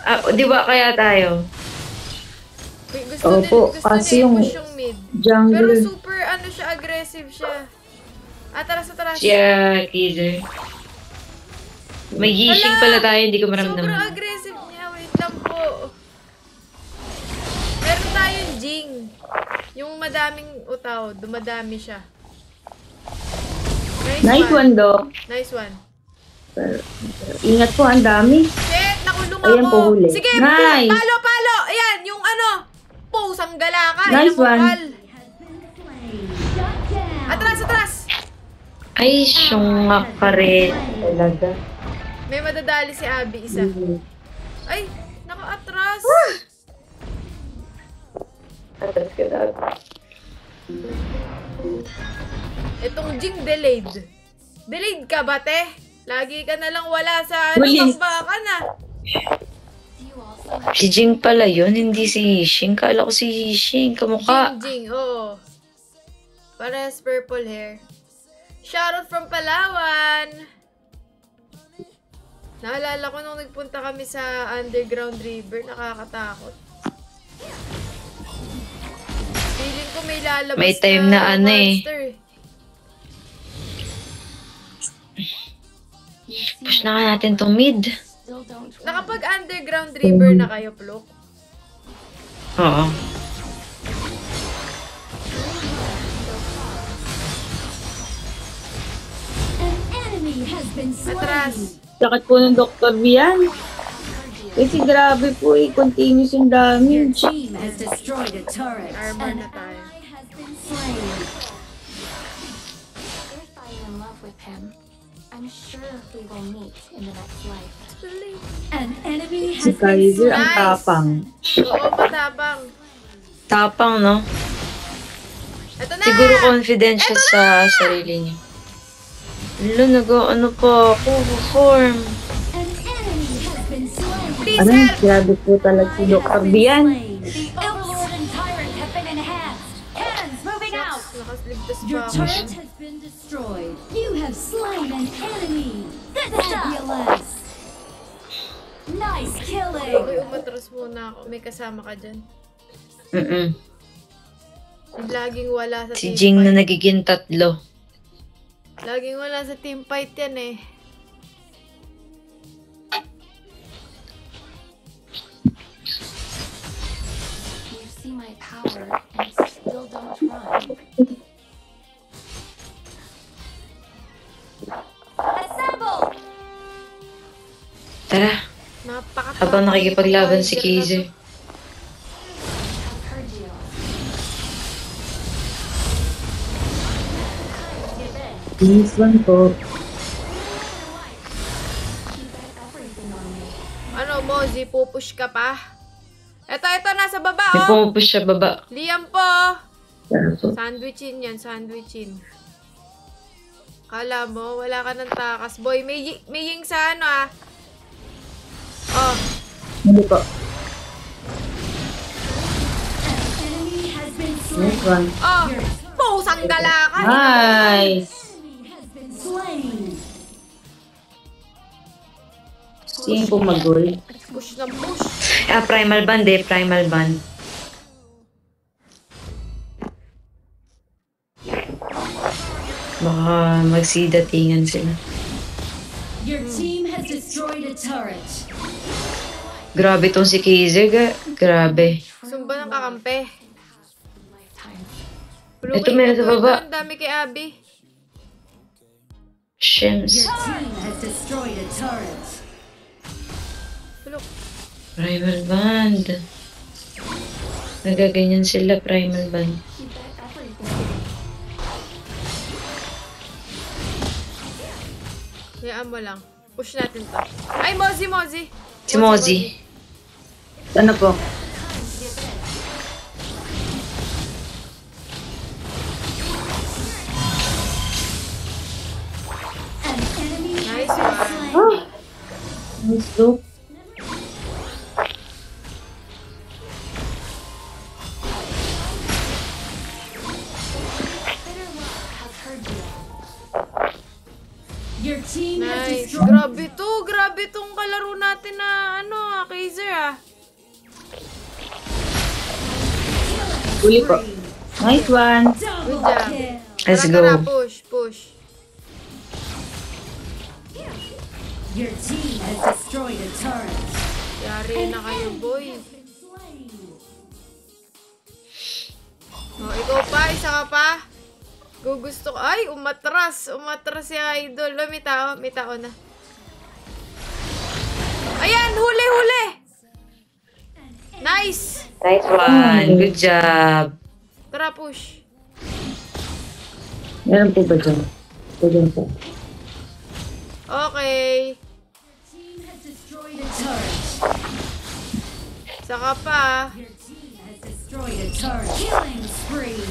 Ah, di ba kaya tayo? Wait, Opo, gusto kasi niya yung i-push yung mid. Pero jungle. super, ano siya, aggressive siya. Atras, atras. Siya, Kaiser. May gising pala tayo, hindi ko maramdaman. Sobrang aggressive niya. Wait lang po. Meron tayong Jing. Yung madaming utaw, dumadami siya. Nice one, Doc. Nice one. Ingat po, ang dami. Shit, nakulong Ayan ako. po, huli. Sige, Nice. palo, palo. Ayan, yung ano. Pusang galaka. Nice one. Atras, atras. Ay, syunga ka rin. Talaga. May madadali si Abby, isa. Ay, naka-atras. Atras ka na. Itong Jing delayed. Delayed ka ba, te? Lagi ka na lang wala sa ano, Walis. baka na. Si Jing pala yun, hindi si Yishing. Kala ko si Yishing, kamukha. Jing, oo. Parehas purple hair. Shoutout from Palawan! Naalala ko nung nagpunta kami sa Underground River, nakakatakot. Feeling ko may lalabas May time na ano eh. monster eh. Push na nga natin tong mid. Nakapag-Underground River na kayo, Plok? Oo. An enemy has been slain. Atras! Sakit po ng Dr. Bian. Kasi grabe po eh, continuous yung Your damage. team has destroyed a turret. Armor An na tayo. ally has been slain. If I am in love with him, I'm sure we will meet in the next life. An enemy Si has been Kaiser ang Nice. tapang. Oo, matapang. Tapang, no? Ito na! Siguro confident siya sa sarili niya. Lalo, nag-ano pa ako, form. An enemy has been slain. Please Ano, help! grabe po talaga si Dr. Bian. The Overlord and Tyrant have been enhanced. Cannons moving out. Nakaligtas pa Your ako. turret has been destroyed. You have slain an enemy. Fabulous. Nice Uy, killing. umatras muna ako. May kasama ka dyan. Mm-mm. Laging wala sa Si team Jing na fight. nagiging 3. Laging wala sa team fight yan eh. You see my power and still don't run. Assemble. Tara, Napakatapang habang nakikipaglaban ni si Kaiser na Kaiser. to. I've heard you. This one po. You bet everything on me. Ano, Mozzie, pupush ka pa? Ito, nasa baba, May oh. pumupush siya baba. Liam po. Tara po. Sandwichin yan, sandwichin. Kala mo, wala ka ng takas. Boy, may ying sa ano, ah. Oh, Hindi po. An enemy has Next one. Oh, pusang galakan. Nice! Slain. Sino po mag-goal? Push na push. Primal Band eh. Primal Band. Baka magsidatingan sila. Your team has destroyed a turret. Grabe tong si Kaiser. Grabe. Sumba ng kakampi. Ito, meron sa baba. Ang dami kay Abby. Shims. Your team has destroyed a turret. Look. Primal Band. Nagaganyan sila, Primal Band. Hayaan mo lang. Push natin to. Ay, Mozi! Si Mozi. Ano po? An enemy Nice has one. been slain. Nice look. Your team has Nice. destroyed. Grabe to. Grabe tong kalaro natin na Kaiser Uli po. Nice one. Good Double job. kill. Let's Tara, go. push. Your team has destroyed a turret. Yari na kayo, boy. Slain. Oh, ikaw pa, isa ka pa. Gusto ko. Ay, umatras si Idol. Oh, may tao na. Ayan, huli. Nice. Nice one. Good job. Tara, push. Meron po ba dyan? Po dyan po. Okay. Team has destroyed a turret. Saka pa. Your team has destroyed a turret. Killing spree.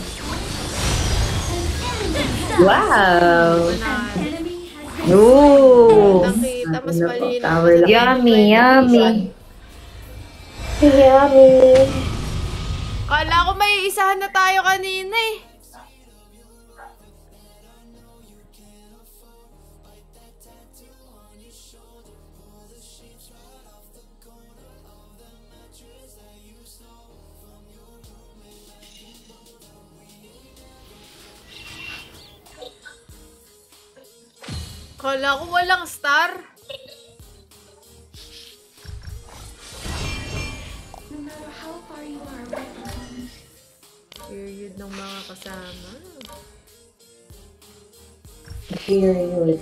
Wow! Banana. Enemy has been Ooh. Nakita, mas Ano po, malinaw. tower lang. Yummy. Yummy. Kala ko may isahan na tayo kanina eh. Kala ko walang star. No matter how far you are away from home, Period ng mga kasama. Period.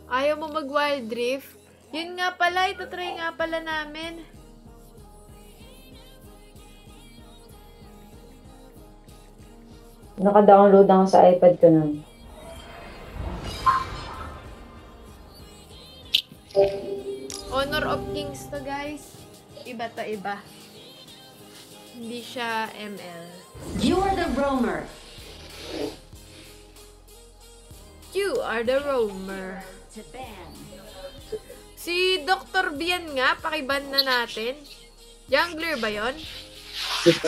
Ayaw mo mag-wild drift? Yun nga pala, itatry nga pala namin. Naka-download ako sa iPad ko nun. Honor of Kings to, guys. Iba to, iba. Hindi siya ML. You are the roamer. You are the roamer. To ban. Si Dr. Bian nga, pakiban na natin. Jungler ba yon?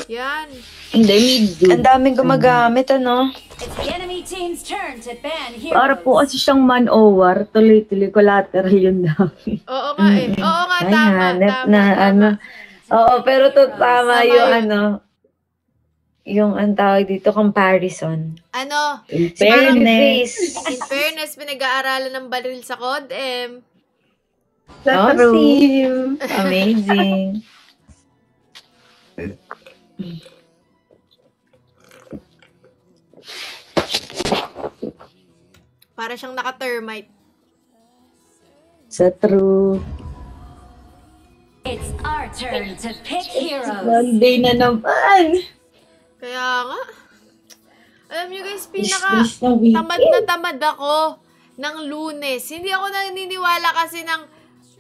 Yan. Hindi, mid Ang daming gumagamit, ano? It's the enemy team's turn to ban Para heroes. po kasi siyang man-over, tuloy-tuloy collateral yun dami. Oo nga eh. Oo nga, Ay, tama. hanep Tama, na, tama. ano. Oo, pero to tama Tama yung yun. ano. Yung ang tawag dito, comparison. Ano? Fairness. In fairness, pinag-aaralan ng baril sa COD-M. Awesome. Amazing. Para siyang naka-termite. Sa true. It's our turn to pick heroes. Monday na naman. Kaya nga. Alam nyo guys, Bilis na weekend. tamad na tamad ako ng Lunes. Hindi ako naniniwala kasi ng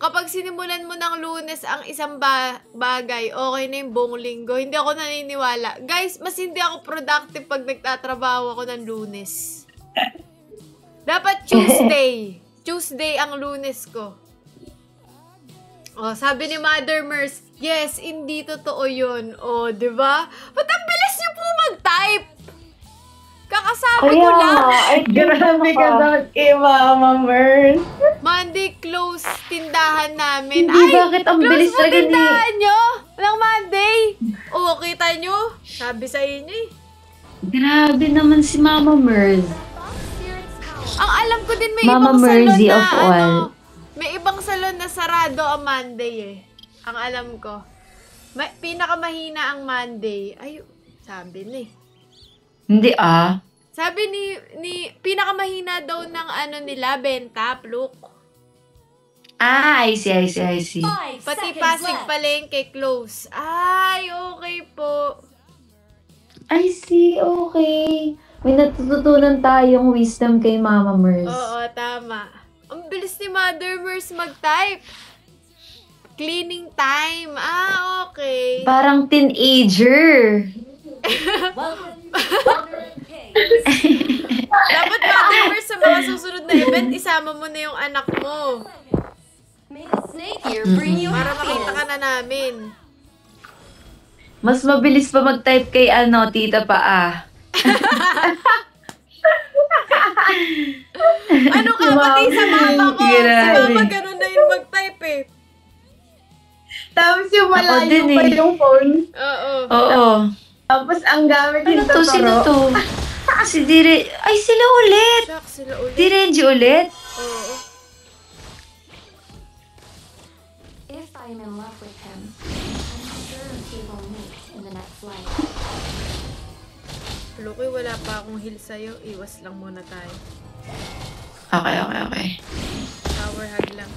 kapag sinimulan mo ng Lunes ang isang bagay, okay na yung buong linggo. Hindi ako naniniwala. Guys, mas hindi ako productive pag nagtatrabaho ako ng Lunes. Dapat Tuesday. Tuesday ang Lunes ko. Oh, sabi ni Mother Mers, yes, hindi totoo yun. Oh, di ba? Ba't ang bilis niyo po mag-type? Kakasabi ko lang. Ay, grabe ka doon kay Mama Mers. Monday close tindahan namin. Hindi, bakit ang bilis close mo talaga ni... tindahan nyo? Ng Monday? Oo, kita nyo? Sabi sa inyo eh. Grabe naman si Mama Mers. Ang alam ko din may Mama ibang salon Mersey na of all. may ibang salon na sarado ang Monday eh. Ang alam ko. Pinakamahina ang Monday. Ay, sabi na eh. Hindi ah. Sabi ni pinakamahina daw ng ano nila, benta, pluk. Ah, I see. Pati Pasig Palengke close. Ay, okay po. I see, okay. May natututunan tayong wisdom kay Mama Mers. Oo, tama. Ang bilis ni Mother Mers mag-type. Cleaning time. Ah, okay. Parang teenager. Dapat Mother Mers sa mga susunod na event, isama mo na yung anak mo. Para makita ka na namin. Mas mabilis pa mag-type kay tita pa ah. Ano ka, pati sa mama ko. Si mama ganun na yung mag-type eh. Tapos yung malayo pa yung phone. Oo. Tapos ang gamit yung Totoro. Sino to? Si Dire... Ay, sila ulit! Sila ulit. Direnji ulit? Oo. If I'm in love with him, I'm sure we will meet in the next life. Luki, wala pa akong heal sa'yo. Iwas lang muna tayo. Okay. Power hug lang.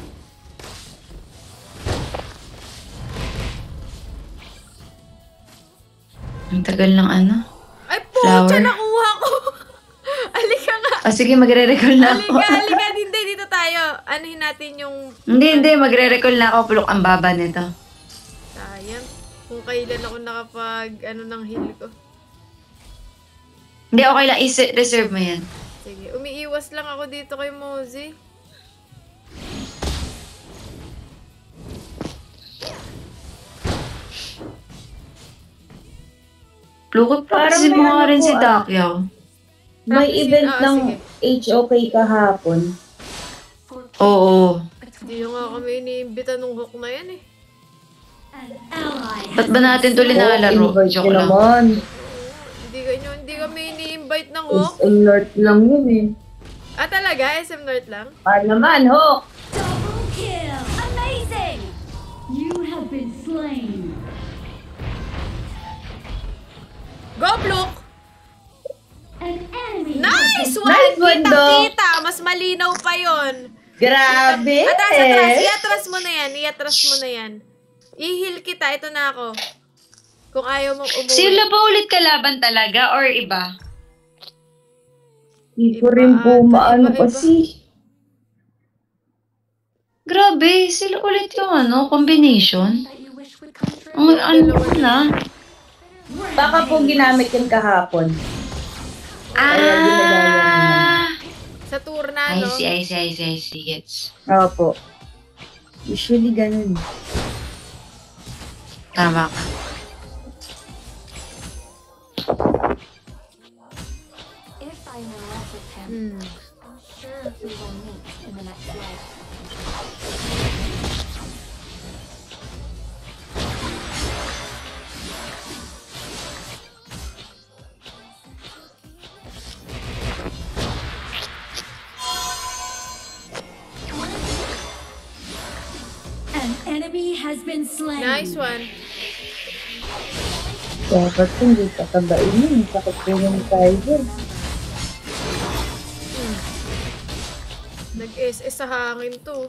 Ang tagal ng ano? Ay, pucha, nakuha ko! Alika nga! Sige, magre-recall na ako. Alika, hindi, dito tayo. Anuhin natin yung... Hindi, magre-recall na ako. Pulok ang baba nito. Sayang. Kung kailan ako ng heal ko. Hindi, okay lang. I-reserve mo yan. Sige, umiiwas lang ako dito kay Mozzie. Lukot pa kasi mga rin si Takyaw. May event ng HOK kahapon. Oo. Hindi nga kami iniimbita nung hook na yan eh. Ba't ba natin ito linalaro? Joke lang. Hindi kami ini-invite ng hook. SM North lang yun eh. Ah, talaga? SM North lang? Naman, hook! Double kill! Amazing! You have been slain. Go, Pluk! An enemy. Nice one! Nice one, Kitang-kita! Mas malinaw pa yon. Grabe! Atras! Iatras mo na yan. I-heal kita. Ito na ako. Kung ayaw mong umuwi. Sila ba ulit kalaban talaga or iba? Hindi ko rin po maano kasi. Grabe, sila ulit yung combination. Ano na? Baka po ginamit yun kahapon. Sa tour na, no? I see. Gets. Opo. Usually ganun. Tama ka. If I'm in love with him, I'm sure we will meet in the next life. An enemy has been slain. Nice one. Dapat hindi kakabain yun. Sakit po yung Kaiser. Nag-SS sa hangin to.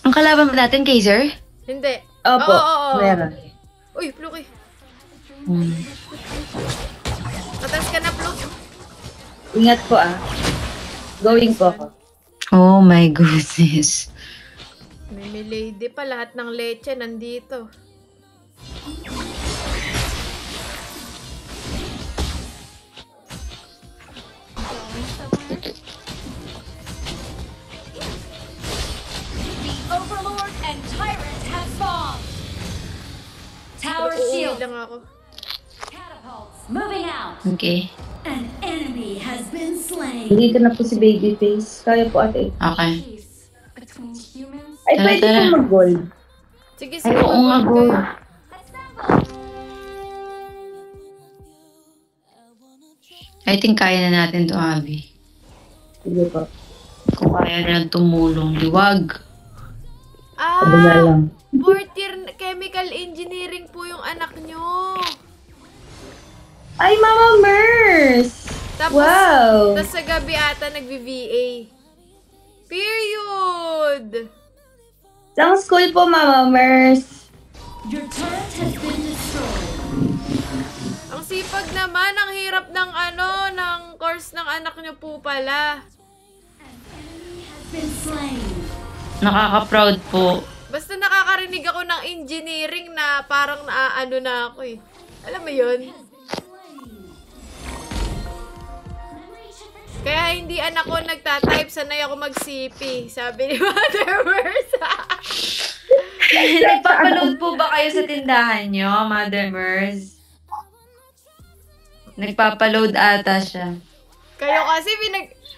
Ang kalaban ba natin, Kaiser? Hindi. Opo, Oo. meron. Uy, Pluki. Atas ka na, Pluk. Ingat po ah. Going po ako. Oh my goodness. May milady pa. Lahat ng leche nandito. The Overlord and Tyrant have bombed. Tower Uuwi shield. lang ako. Catapults moving out. Okay. An enemy has been slain. Hindi na po si Babyface. Kaya po ate. Okay. Between humans. Ay, Tara, pwede tara. po mag-gold. Sige, Ay, sige. oo nga, mag-gold go. kayo. I think kaya na natin to, Abby. Sige po. Kung kaya na tumulong, liwag. Kabila Ah! lang. Fourth year chemical engineering po yung anak nyo. Ay, Mama Mers! Tapos, Wow! tapos sa gabi ata nagvi-VA. Period! Saan school po, Mama Mers? Your turret has been destroyed. Ang sipag naman, ang hirap ng ng course ng anak nyo po pala. Has been slain. Nakaka-proud po. Basta nakakarinig ako ng engineering na parang naaano na ako eh. Alam mo yun? Kaya hindi anak ko nagtatype, sanay ako mag-CP. Sabi ni Mother Mersa. Nagpapaload po ba kayo sa tindahan nyo, Mother Mers? Nagpapaload ata siya. Kayo kasi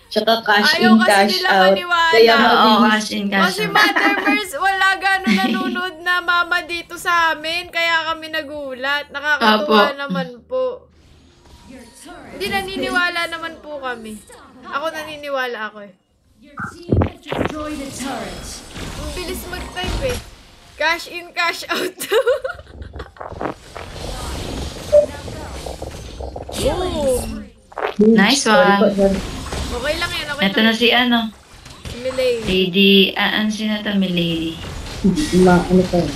Tsaka cash ayaw in, kasi cash nila out. maniwala. Kaya Oo, mabilis. cash in, cash Kasi out. Mother Mers, wala gano'n nanonood na mama dito sa amin. Kaya kami nagulat. Nakakatuwa Apo. naman po. Hindi naniniwala naman po kami. Ako naniniwala ako eh. Your team has destroyed a turret. Ang bilis mag-type eh. Cash in, cash out. Boom! Nice one. Okay lang yan, okay Ito lang. na si Si Milay. Lady, ano sino to, Milady? Ano pa yun?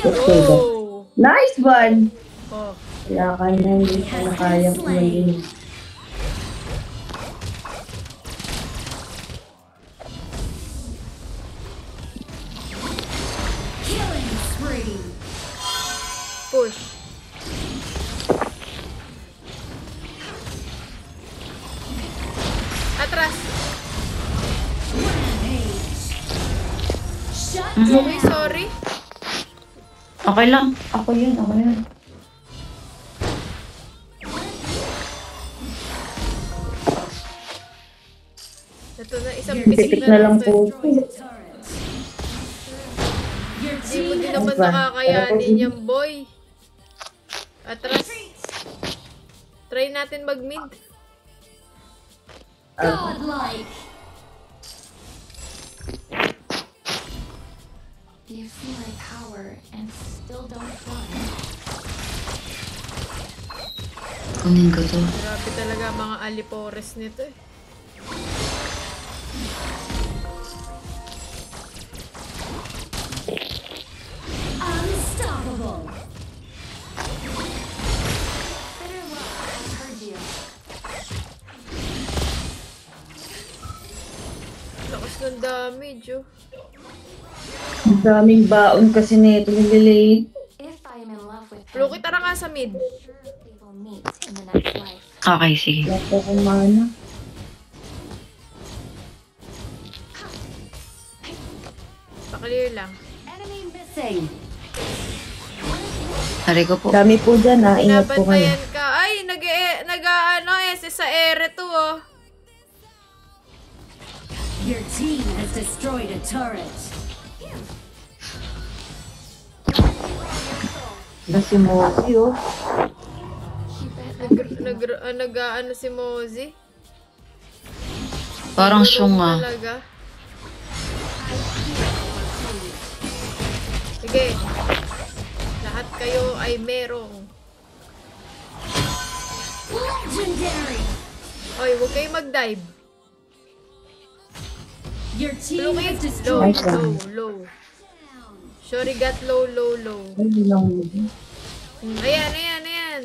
Oh! Nice one! Oh. Kaya ka na hindi ka na kaya kumain. Killing spree. Push. Atras. Shut Okay, sorry. Okay lang. Ako yun, ako yun. Ito na, isang Pitik pisik na lang to. po. Your Hindi mo team din has naman ba? makakayanin yan, boy. Atras. Try natin mag-mid. godlike. You see my power and still don't run. Kunin ko to. Grabe talaga mga alipores nito eh. Unstoppable. Better luck, I heard you. Lakas ng damage oh. Ang daming baon kasi nito nililate. If I am in love with him, Loki, tara nga sa mid. sure we will meet in the next life. Okay, sige. Wala po akong mana. Pa-clear lang. Enemy missing. Tari ko po. Dami po dyan ha. Ingat po kayo. Nabantayan ka. Ay, sa ere to oh. Your team has destroyed a turret. Si Mosi oh. Nag-ano si Mozi? Parang syunga. Talaga. Sige. Lahat kayo ay merong. Legendary. Oy, huwag kayo mag-dive. Your team Low, has low, destroyed a low, low. Sorry, got low, low, low. Ay, lang. Ayan.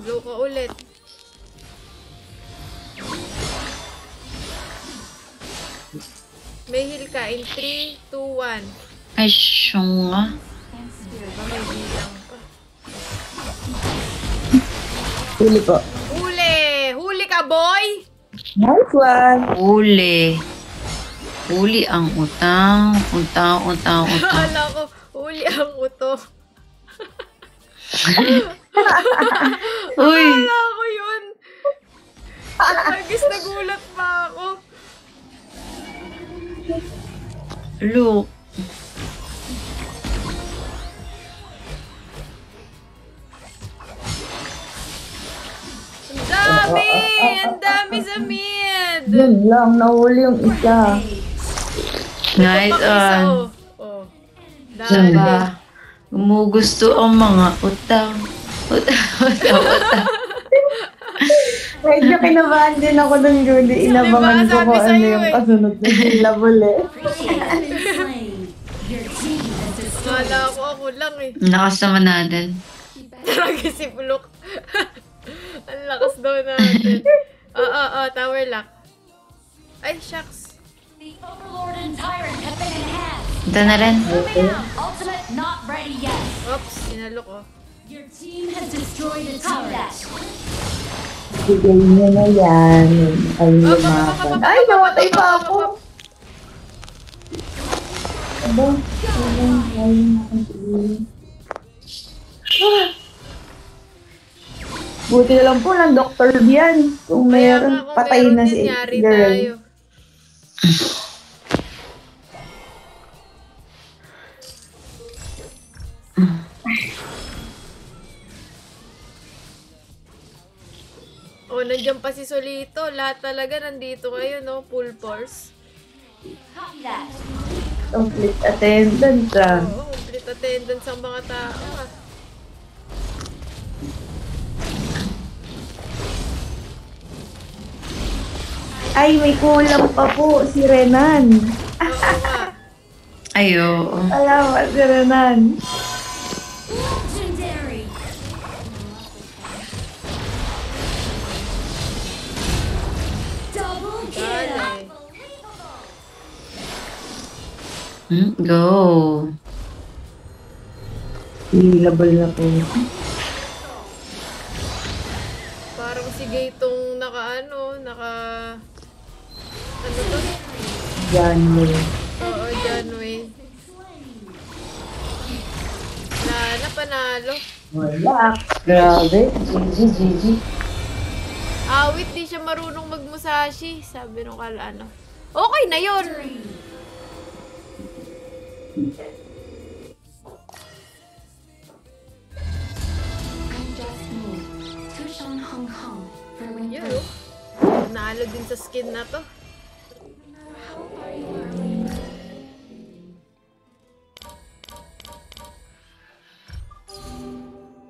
Low ka ulit. May heal ka in 3, 2, 1. Ay, syong nga. Diba may bilang pa. Huli po. Huli! Huli ka, boy! Nice one. Huli. Huli ang utang. Utang. Akala ko, huli ang uto. Uy! Akala ko yun. Agis nagulat pa ako. Look. Ang dami! Ang dami sa mid! Yun lang, nahuli yung isa. Nice Isa, one. oh. Dami. Diba? Gumugusto ang mga utang. Medyo kinabahan din ako ng Judy. Inabangan ko Sabi kung ano sa'yo yung eh. kasunod na syllable eh. Akala ko ako lang eh. Nakasama natin. Talaga si Pluk. Ang lakas daw natin. Tower lock. Ay, shucks. The Overlord and Tyrant have been enhanced. Ito na rin. Moving out. Ultimate not ready yet. Oops, sinalok oh. Your team has destroyed a turret. Bigay niyo na yan. Ay, lumaban. Ay, namatay pa ako. Aba, buti na lang po ng Dr. Bian. Kung mayroon, Kung patay meron na din, si yari girl. tayo. Oh, nandiyan pa si Solito. Lahat talaga nandito kayo, no? Full force. Copy that. Complete attendance ah. Oo, complete attendance ang mga tao, ah. Ay, may kulang pa po si Renan. Oo nga. Ayo. Salamat si Renan. Legendary. Double kill. Dali. Go. Syllable na po. Parang si Gay tong naka ano to? Yan mo. Oo, Janway. Na panalo. Wala. Grabe. GG. Awit, di siya marunong magmusashi. Sabi nung ano. Okay na yun. Yun, oh. Nalo din sa skin na to.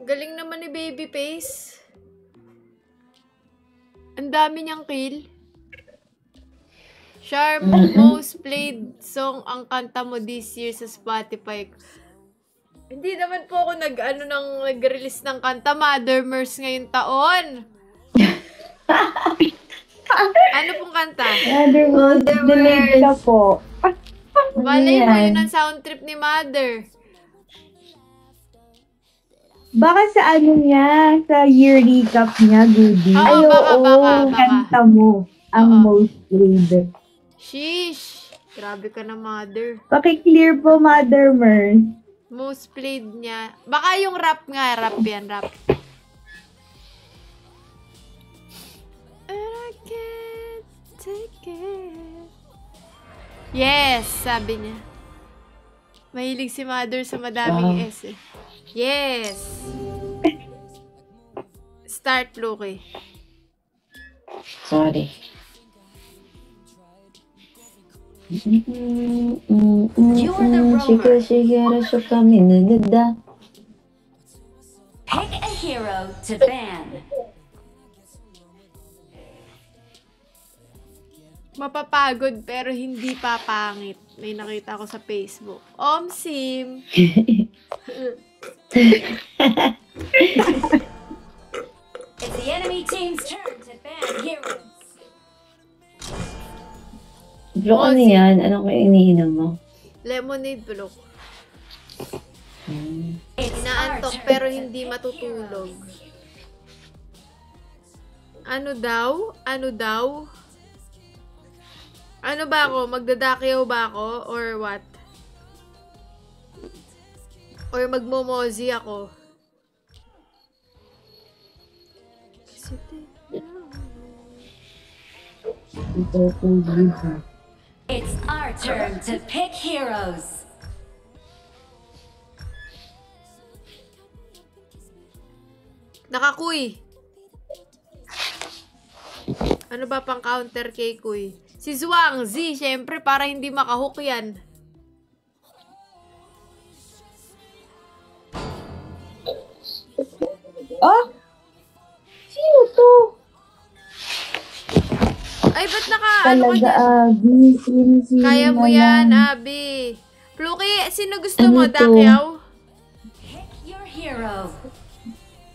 Galing naman ni Babyface. Ang dami niyang kill. Sharp, most played song ang kanta mo this year sa Spotify. Hindi naman po ako nag-release ng kanta, Mother Mers ngayong taon. Ano pong kanta? Mother, delayed ka po. Malay mo, yun ang sound trip ni Mother. Baka sa ano niya, sa year recap niya, Goody. Oo, Ay, baka. kanta mo ang most played. Sheesh! Grabe ka na, Mother. Paki-clear po, Mother Mers. Most played niya. Baka yung rap nga. Rap yan, rap. And I can't take it. Yes! Sabi niya. Mahilig si Mother sa madaming S eh. Yes! Start, Loki. Sorry. Shigera siya kami nagada. Pick a hero to ban. Mapapagod pero hindi papangit. May nakita ko sa Facebook. Sim. It's the enemy team's turn to ban heroes. Block ano yan? Ano kayo iniinom mo? Lemonade block. Inaantok pero hindi matutulog. Ano daw? Ano daw? Ano ba ako? Magdadakyaw ba ako? Or what? Or magmomozi ako? It's our turn to pick heroes. Nakakuy. Ano ba pang counter kay Kuy? Si Zhuang Z, syempre para hindi makahook yan. Ah? Sino to? Ay, ba't naka, Talaga, Abi. Sino Kaya mo na yan, lang. Abi. Pluki, sino gusto Ano mo, to? Dakyaw? Your hero.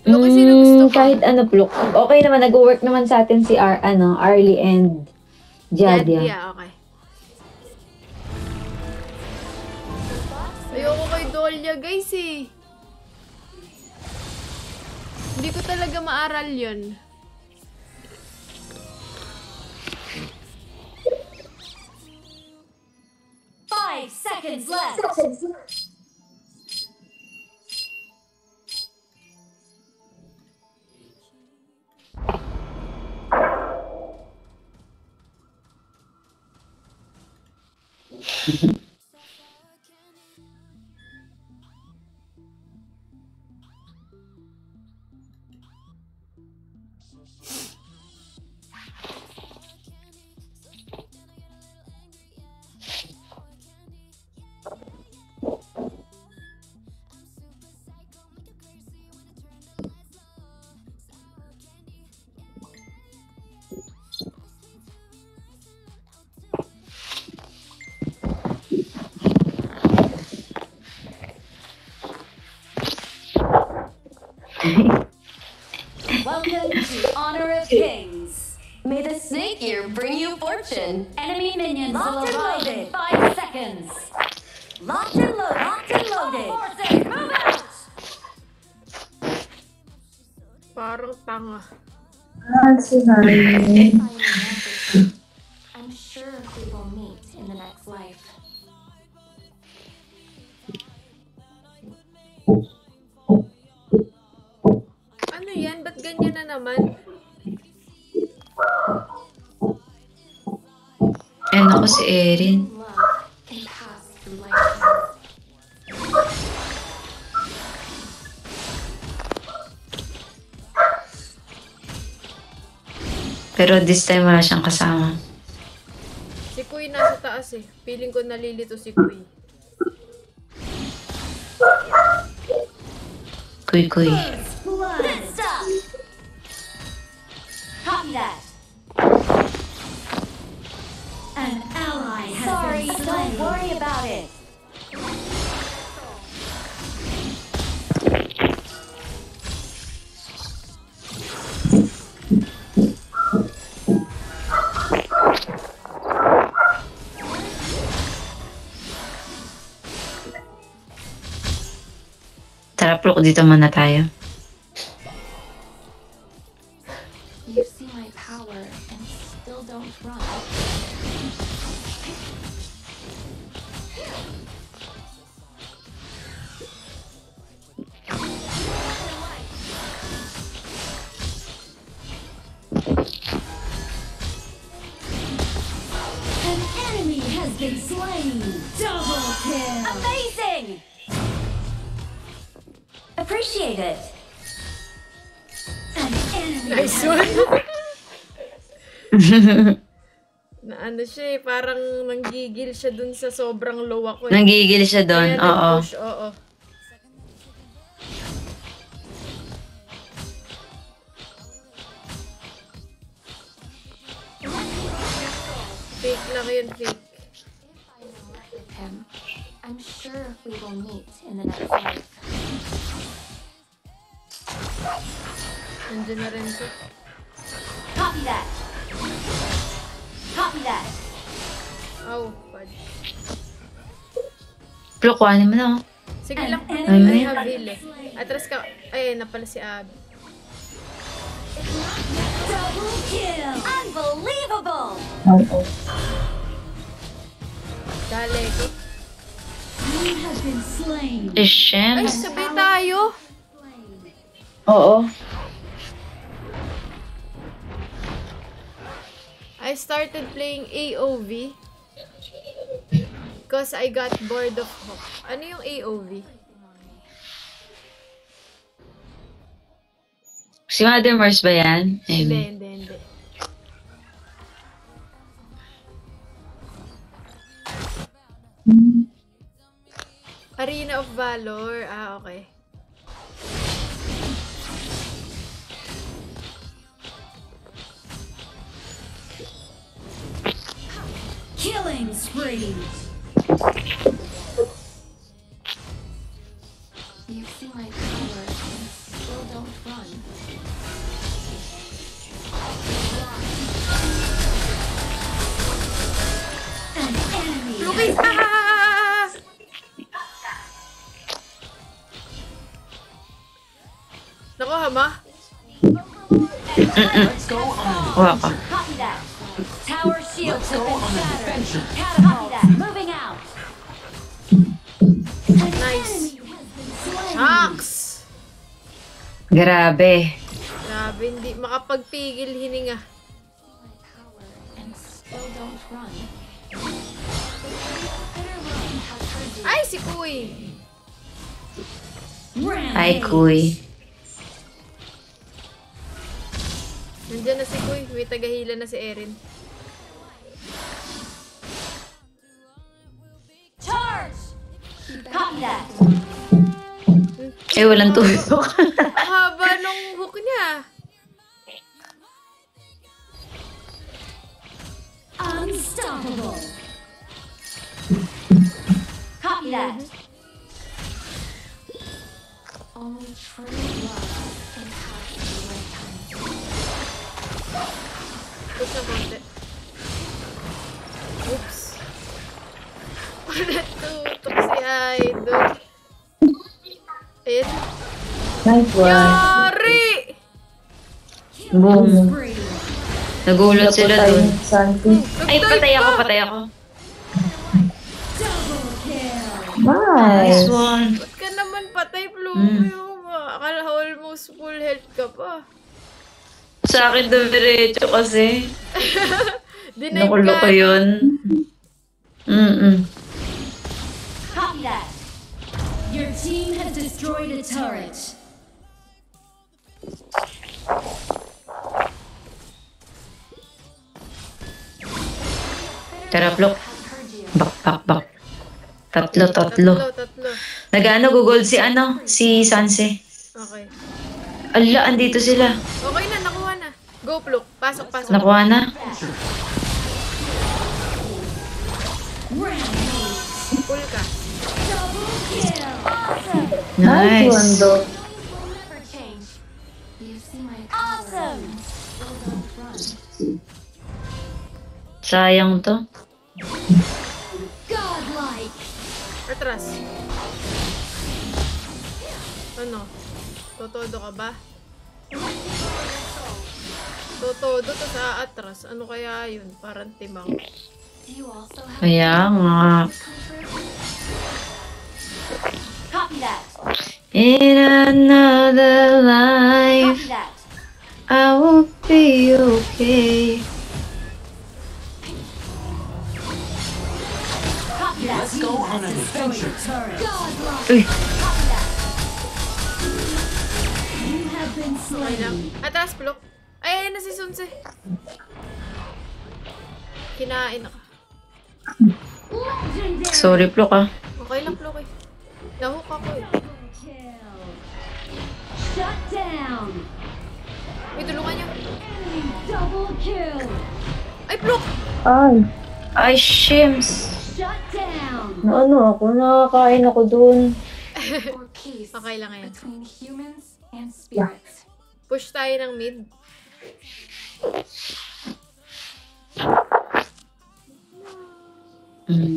Pluki, sino gusto mo? Kahit ano, Pluk. Okay naman, nag-work naman sa atin si Arlie and Jadia. Okay. Ayoko kay Dolia, guys eh. Hindi ko talaga maaral yun. Five seconds left. Welcome to Honor of Kings. May the snake here bring you fortune. Enemy minions will arrive in 5 seconds. Locked and loaded. Locked and loaded. Forces, move out! Parang tanga. I'm sure we will meet in the next life. Ano yan? Ba't ganyan na naman? Ano ako si Erin? Love can pass through lifetimes. Pero this time wala siyang kasama. Si Kuy nasa taas eh. Feeling ko nalilito si Kuy. Kuy. Good stuff. Copy that. An ally has been slain. Don't worry about it. Tara, Pluk, dito muna tayo. You see my power and still don't run. An enemy has been slain. Double kill. Amazing. Appreciate it. An enemy Nice has one. Na ano siya eh, parang nanggigil siya dun sa sobrang low ako eh. Nanggigil siya doon, Kaya oo. nag-push, oo. Fake lang yun, fake. With him, I'm sure we will meet in the next life. Nandiyan na rin siya. Copy that. Copy that. Oh, fudge. Plok, kuhanin mo na. Oh. Sige lang, Ay, I may- have heal eh. Atras ka. Ay, na pala si Abby. Double kill! Unbelievable! Oo. Dali ko. You have been slain. Ay, Shem. sabay tayo. Oo. I started playing AOV because I got bored of Hawk. Ano yung AOV? Si Mother Mars ba yan? Hindi, Maybe. hindi. Arena of Valor. Ah, okay. Killing spree. You see my power and still don't run. An enemy. Lukis! Ah! Naku, hama. Wala ka. Copy that. Tower shields have been shattered. Copy that. Moving out. Nice. Shucks! Grabe. Grabe, hindi makapagpigil hininga. And still don't run. Ay, si Kuy! Ay, kuy. Nandiyan na si Kuy. May tagahila na si Erin. Charge. Copy that. Eh, walang tutok. Ang haba nung hook niya. Unstoppable. Copy that. Only true love can have the right time. Push na konti. Oops. Natutok si Idol. Ayun. Nice one. Yari! Boom. Nagulot sila Patay dun. ni Santi. Ay, patay ako, patay ako. Nice. Nice one. Ba't ka naman patay, Plumio? Akala almost full health ka pa. Sa akin dumiretso kasi. Denied Nakulo ko ka. yun. Copy that. Your team has destroyed a turret. Tara, Plok. Bak. Tatlo. Tatlo. Nag-ano, gogold si Sanse. Okay. Ala, andito sila. Okay na, nakuha na. Go, Pluk. Pasok. Nakuha na. Pull ka. Nice one, Nice. Dog. Will never change. You see my power and still don't run. Sayang to. Godlike. Atras. Ano? Totodo ka ba? Totodo to sa atras. Ano kaya yun? Parang timang. Do you also have Kaya nga. Copy that. In another life, Copy that. I will be okay. Copy that. Let's go on an adventure. Godlike. Uy, Copy that. You have been Okay lang. slain. Atras, Pluk. Ay, ayun na si Sunse. Kinain ako. Legendary. sorry, Plok ah. Okay lang, Pluk eh. Nahook ako eh. Kill. Shut down. May tulungan niyo. Enemy double kill. Ay, Pluk! Ay, Ay, shims. Shut down. ano ako? Nakakain ako dun. or peace Okay lang yan. between humans and spirits? Push tayo ng mid. Charge!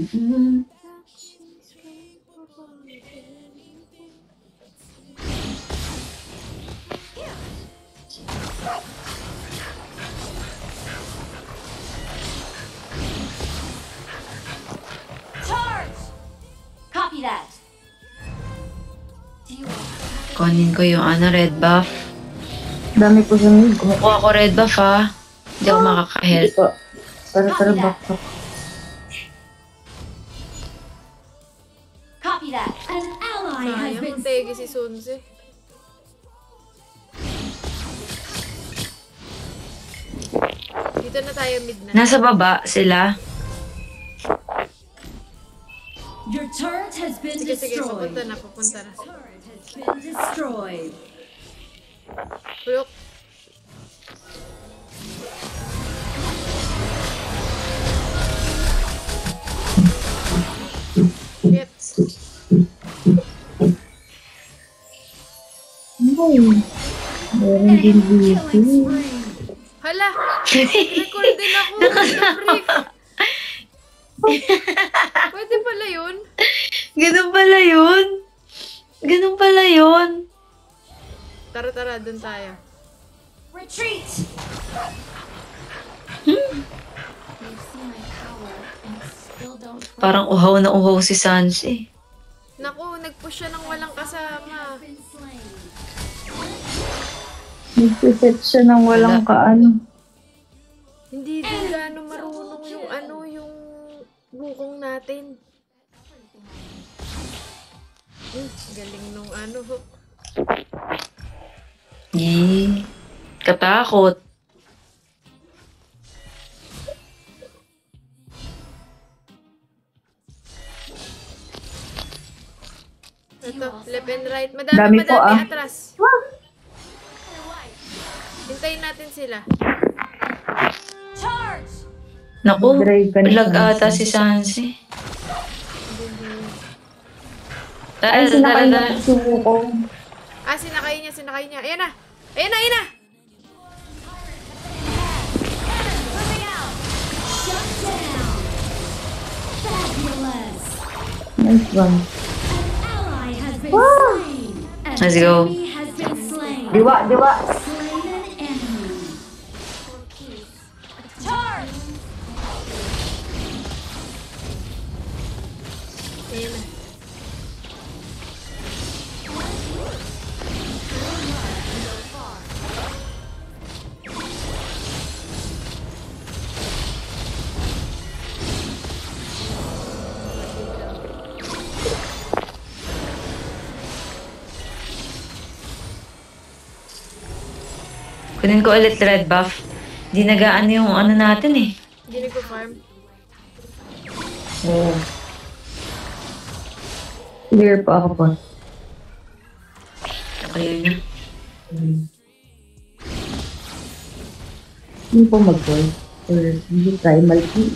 Copy that. Kunin ko yung red buff. Dami po sa mid. Kumukuha ko red buff ha. Hindi ako makaka-help. Tara, back up. Copy that. An ally has Sayang, been tegi si Sunzi. Dito na tayo mid na. Nasa baba sila. Your turret has been Sige, destroyed. papunta na. Turret has been destroyed. Puyok. Shit. Meron din dito. Hala! Recall din ako. What the freak? Pwede pala yun? Ganun pala yun. Ganun pala yun. Tara, dun tayo. Retreat! Parang uhaw na uhaw si Sansi. Naku, nag-push siya ng walang kasama. Nagsiset siya ng walang kaano. Hindi din gaano marunong yung bukong natin. Galing nung Katakot. Ito, left and right. Dami po, atras. Hintayin natin sila. Charge! Naku, Drive ka na lag sa ata si Sansi. Ay, sinakay na po sumuko. Sinakay niya. Ayan na! Ayan na! Shut down. Fabulous. Nice one. An ally has been slain. An Let's go. enemy has been slain. Diwa. Slain an enemy. Charge! Ayan na. Kunin ko ulit red buff. Di nagaan yung natin eh. Hindi nagpo-farm. Oo. Clear po ako po. Kaya niya. Hindi po mag-call. Or hindi tayo malaki.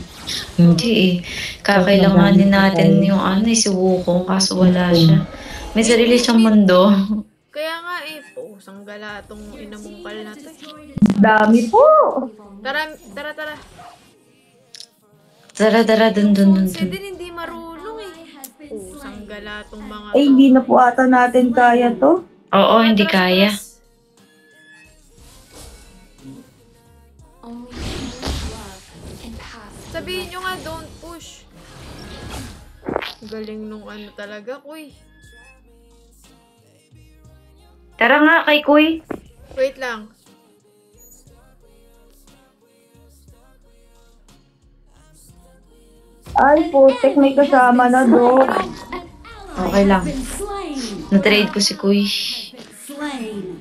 Hindi eh. Kakailanganin natin yung si Wukong kaso wala siya. May sarili siyang mundo. Kaya nga pusang gala tong inamungkal na to. Dami po! Tara. Tara, dun. Si din hindi marunong pusang gala tong mga Ay, hindi na po ata natin kaya to. Oo, hindi kaya. Sabihin nyo nga, don't push. Galing nung talaga, kuy. Tara nga kay Kuy. Wait lang. Ay, putek, may kasama na do. Okay lang. Na-trade ko si Kuy. Slain.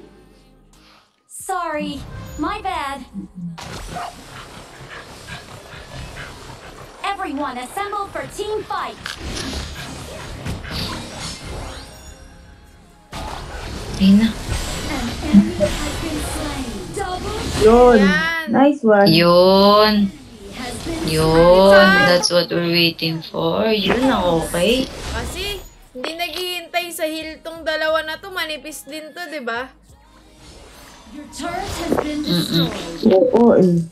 Sorry, my bad. Everyone assemble for team fight. Ayun na. Yun. Nice one. Yun. That's what we're waiting for. Yun na okay. Kasi, hindi naghihintay sa heal tong dalawa na to. Manipis din to, di ba? Your turret has been destroyed. Oo eh.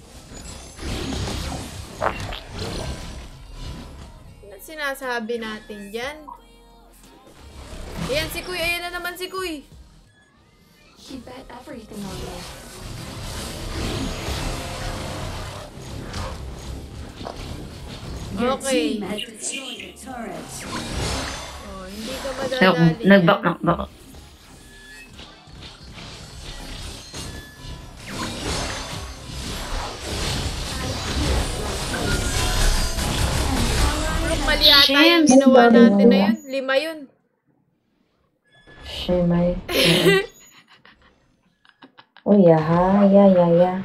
sinasabi natin dyan? Ayan si Kuy. Ayan na naman si Kuy. He bet everything on me. Okay. Oh, hindi ka madadali. Nag-back na. Back. Mali ata yung ginawa natin na yun. 5 yun. Shemay. Oh, yeah.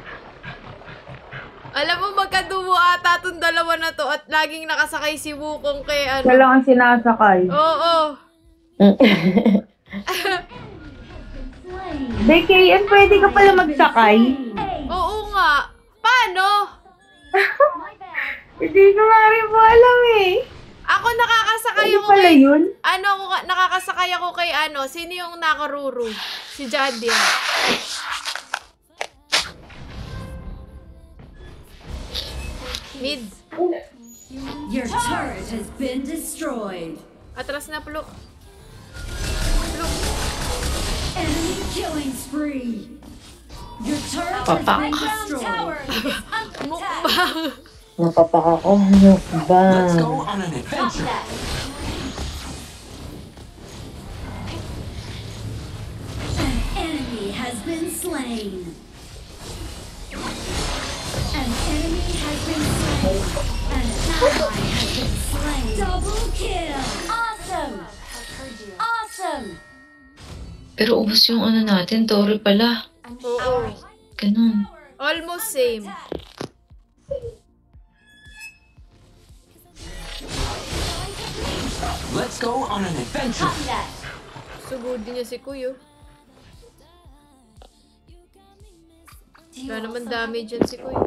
Alam mo, magkadumo ata itong dalawa na to at laging nakasakay si Wukong kay ano. Siya lang ang sinasakay. Oo. BKN, pwede ka pala magsakay? Oo nga. Paano? Hindi ko nga rin po alam eh. Ako nakakasakay Ano ako pala kay... yun? Ano, nakakasakay ako kay ano, sino yung nakaruru? Si Jadia. Mid. Your turret has been destroyed. Atras na, Pluk. Enemy killing spree. Your turret Papak. has been destroyed. Mukbang. Napapak ako. Mukbang. Let's go on an adventure. An enemy has been slain. An enemy has been slain. An ally has been slain. Double kill. Awesome. Awesome. Pero ubos yung ano natin, Tori pala. Oo. Ganun. Almost same. Let's go on an adventure. Sugudin niya si Kuyo. Wala naman damage dyan si Kuyo.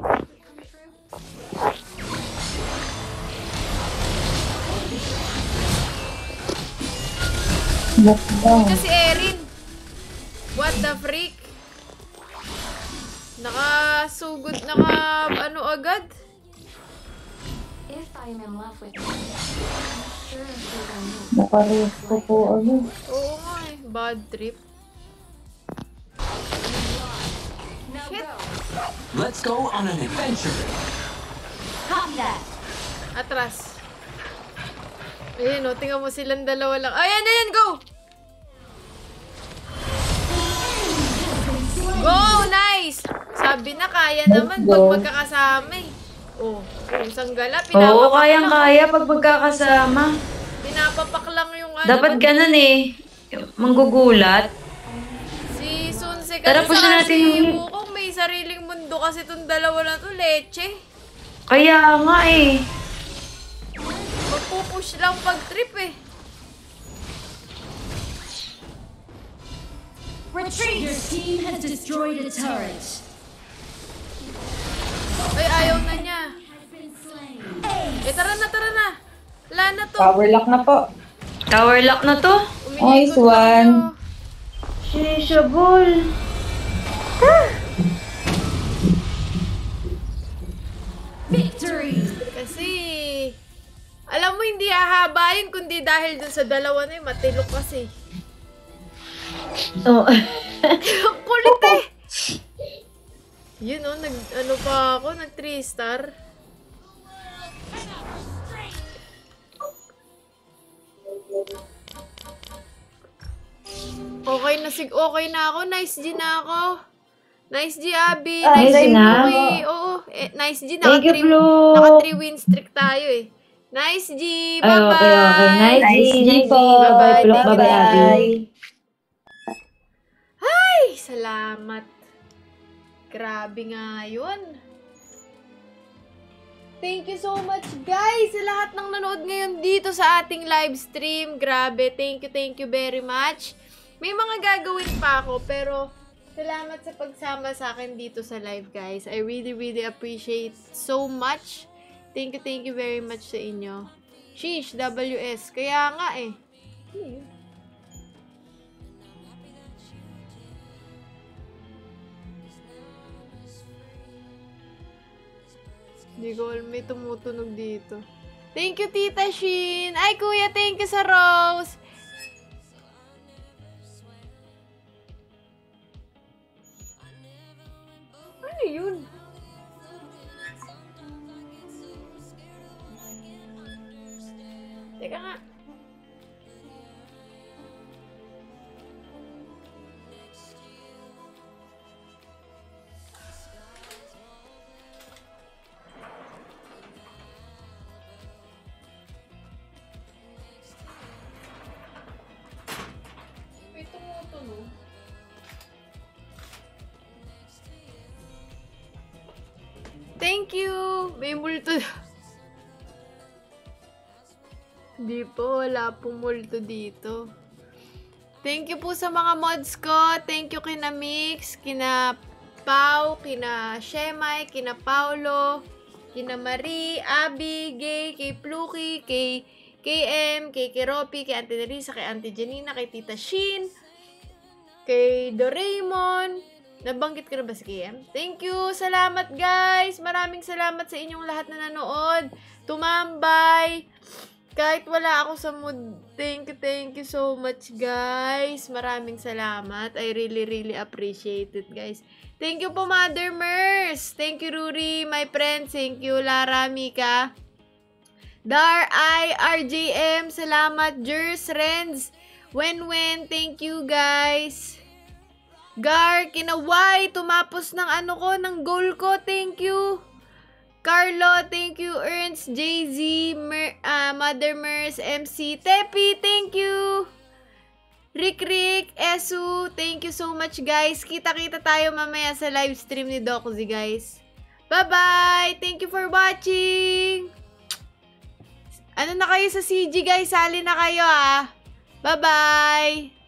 Mukbang. Ito si Erin. What the freak? Nakasugod, ano agad? If I am in love with you, I'm sure you will know. Nakaris ko po ano. Oo nga eh. Bad trip. Shit. Let's go on an adventure. Atras. Ayan o, tingnan mo silang dalawa lang. Ayan, go! Go! Nice! Sabi na, kaya naman pag magkakasama eh. Oh, isang gala, Oo, pinapapak lang. kayang-kaya pag magkakasama. Pinapapak lang yung ano. Dapat ganun eh. Manggugulat. Si Sunse kasi Tara, push na natin si yung- Wukong may sariling mundo kasi itong dalawa na to, leche. Kaya nga eh. Magpupush lang pag trip eh. Retreat. Your team has destroyed a turret. Ay, ayaw na niya. Eh, tara na. Wala na to. Power lock na po. Tower lock na to. Nice Umiikot lang one. Shisha ball. Victory. Kasi, alam mo, hindi hahabayin kundi dahil dun sa dalawa na yun, matilok kasi. Oh. Kulit eh! Yun oh, ano pa ako, nag 3-star. Okay na ako, nice G na ako. Nice G, Abby. Nice G, na? Chloe. Oo, nice G. Thank you, Flo. Naka 3 win streak tayo eh. Nice G, Ay, bye-bye. okay. Nice G po. Bye-bye. Bye-bye, Thank you, Abby. Ay, salamat. Grabe nga yun. Thank you so much, guys, sa lahat ng nanood ngayon dito sa ating live stream. Grabe, thank you very much. May mga gagawin pa ako, pero salamat sa pagsama sa akin dito sa live, guys. I really appreciate so much. Thank you very much sa inyo. Sheesh, WS. Kaya nga eh. Ano yun? Hindi ko alam, may tumutunog dito. Thank you, Tita Shin. Ay, kuya, thank you sa rose. Ano yun? Teka nga. May tumutunog. Thank you! May multo. Hindi po, wala pong multo dito. Thank you po sa mga mods ko. Thank you kina Mix, kina Pau, kina Shemay, kina Paulo, kina Marie, Abby, Gay, kay Pluki, kay KM, kay Keropi, kay Auntie Nerissa, kay Auntie Janina, kay Tita Shin, kay Doraemon. Nabanggit ko na ba si KM? Thank you! Salamat guys! Maraming salamat sa inyong lahat na nanood. Tumambay! Kahit wala ako sa mood, thank you so much guys. Maraming salamat. I really appreciate it guys. Thank you po Mother Mers. Thank you Ruri, my friends. Thank you Lara, Mika. Dar, RJM, salamat. Jers, Renz, Wen, thank you guys. Gar, kinaway, tumapos ng ng goal ko. Thank you. Carlo, thank you. Ernst, JZ, Mother Mers, MC, Tepi, thank you. Rick, Esu, thank you so much guys. Kita-kita tayo mamaya sa live stream ni Dokozy guys. Bye-bye! Thank you for watching! Ano na kayo sa CG guys? Sali na kayo ah! Bye-bye!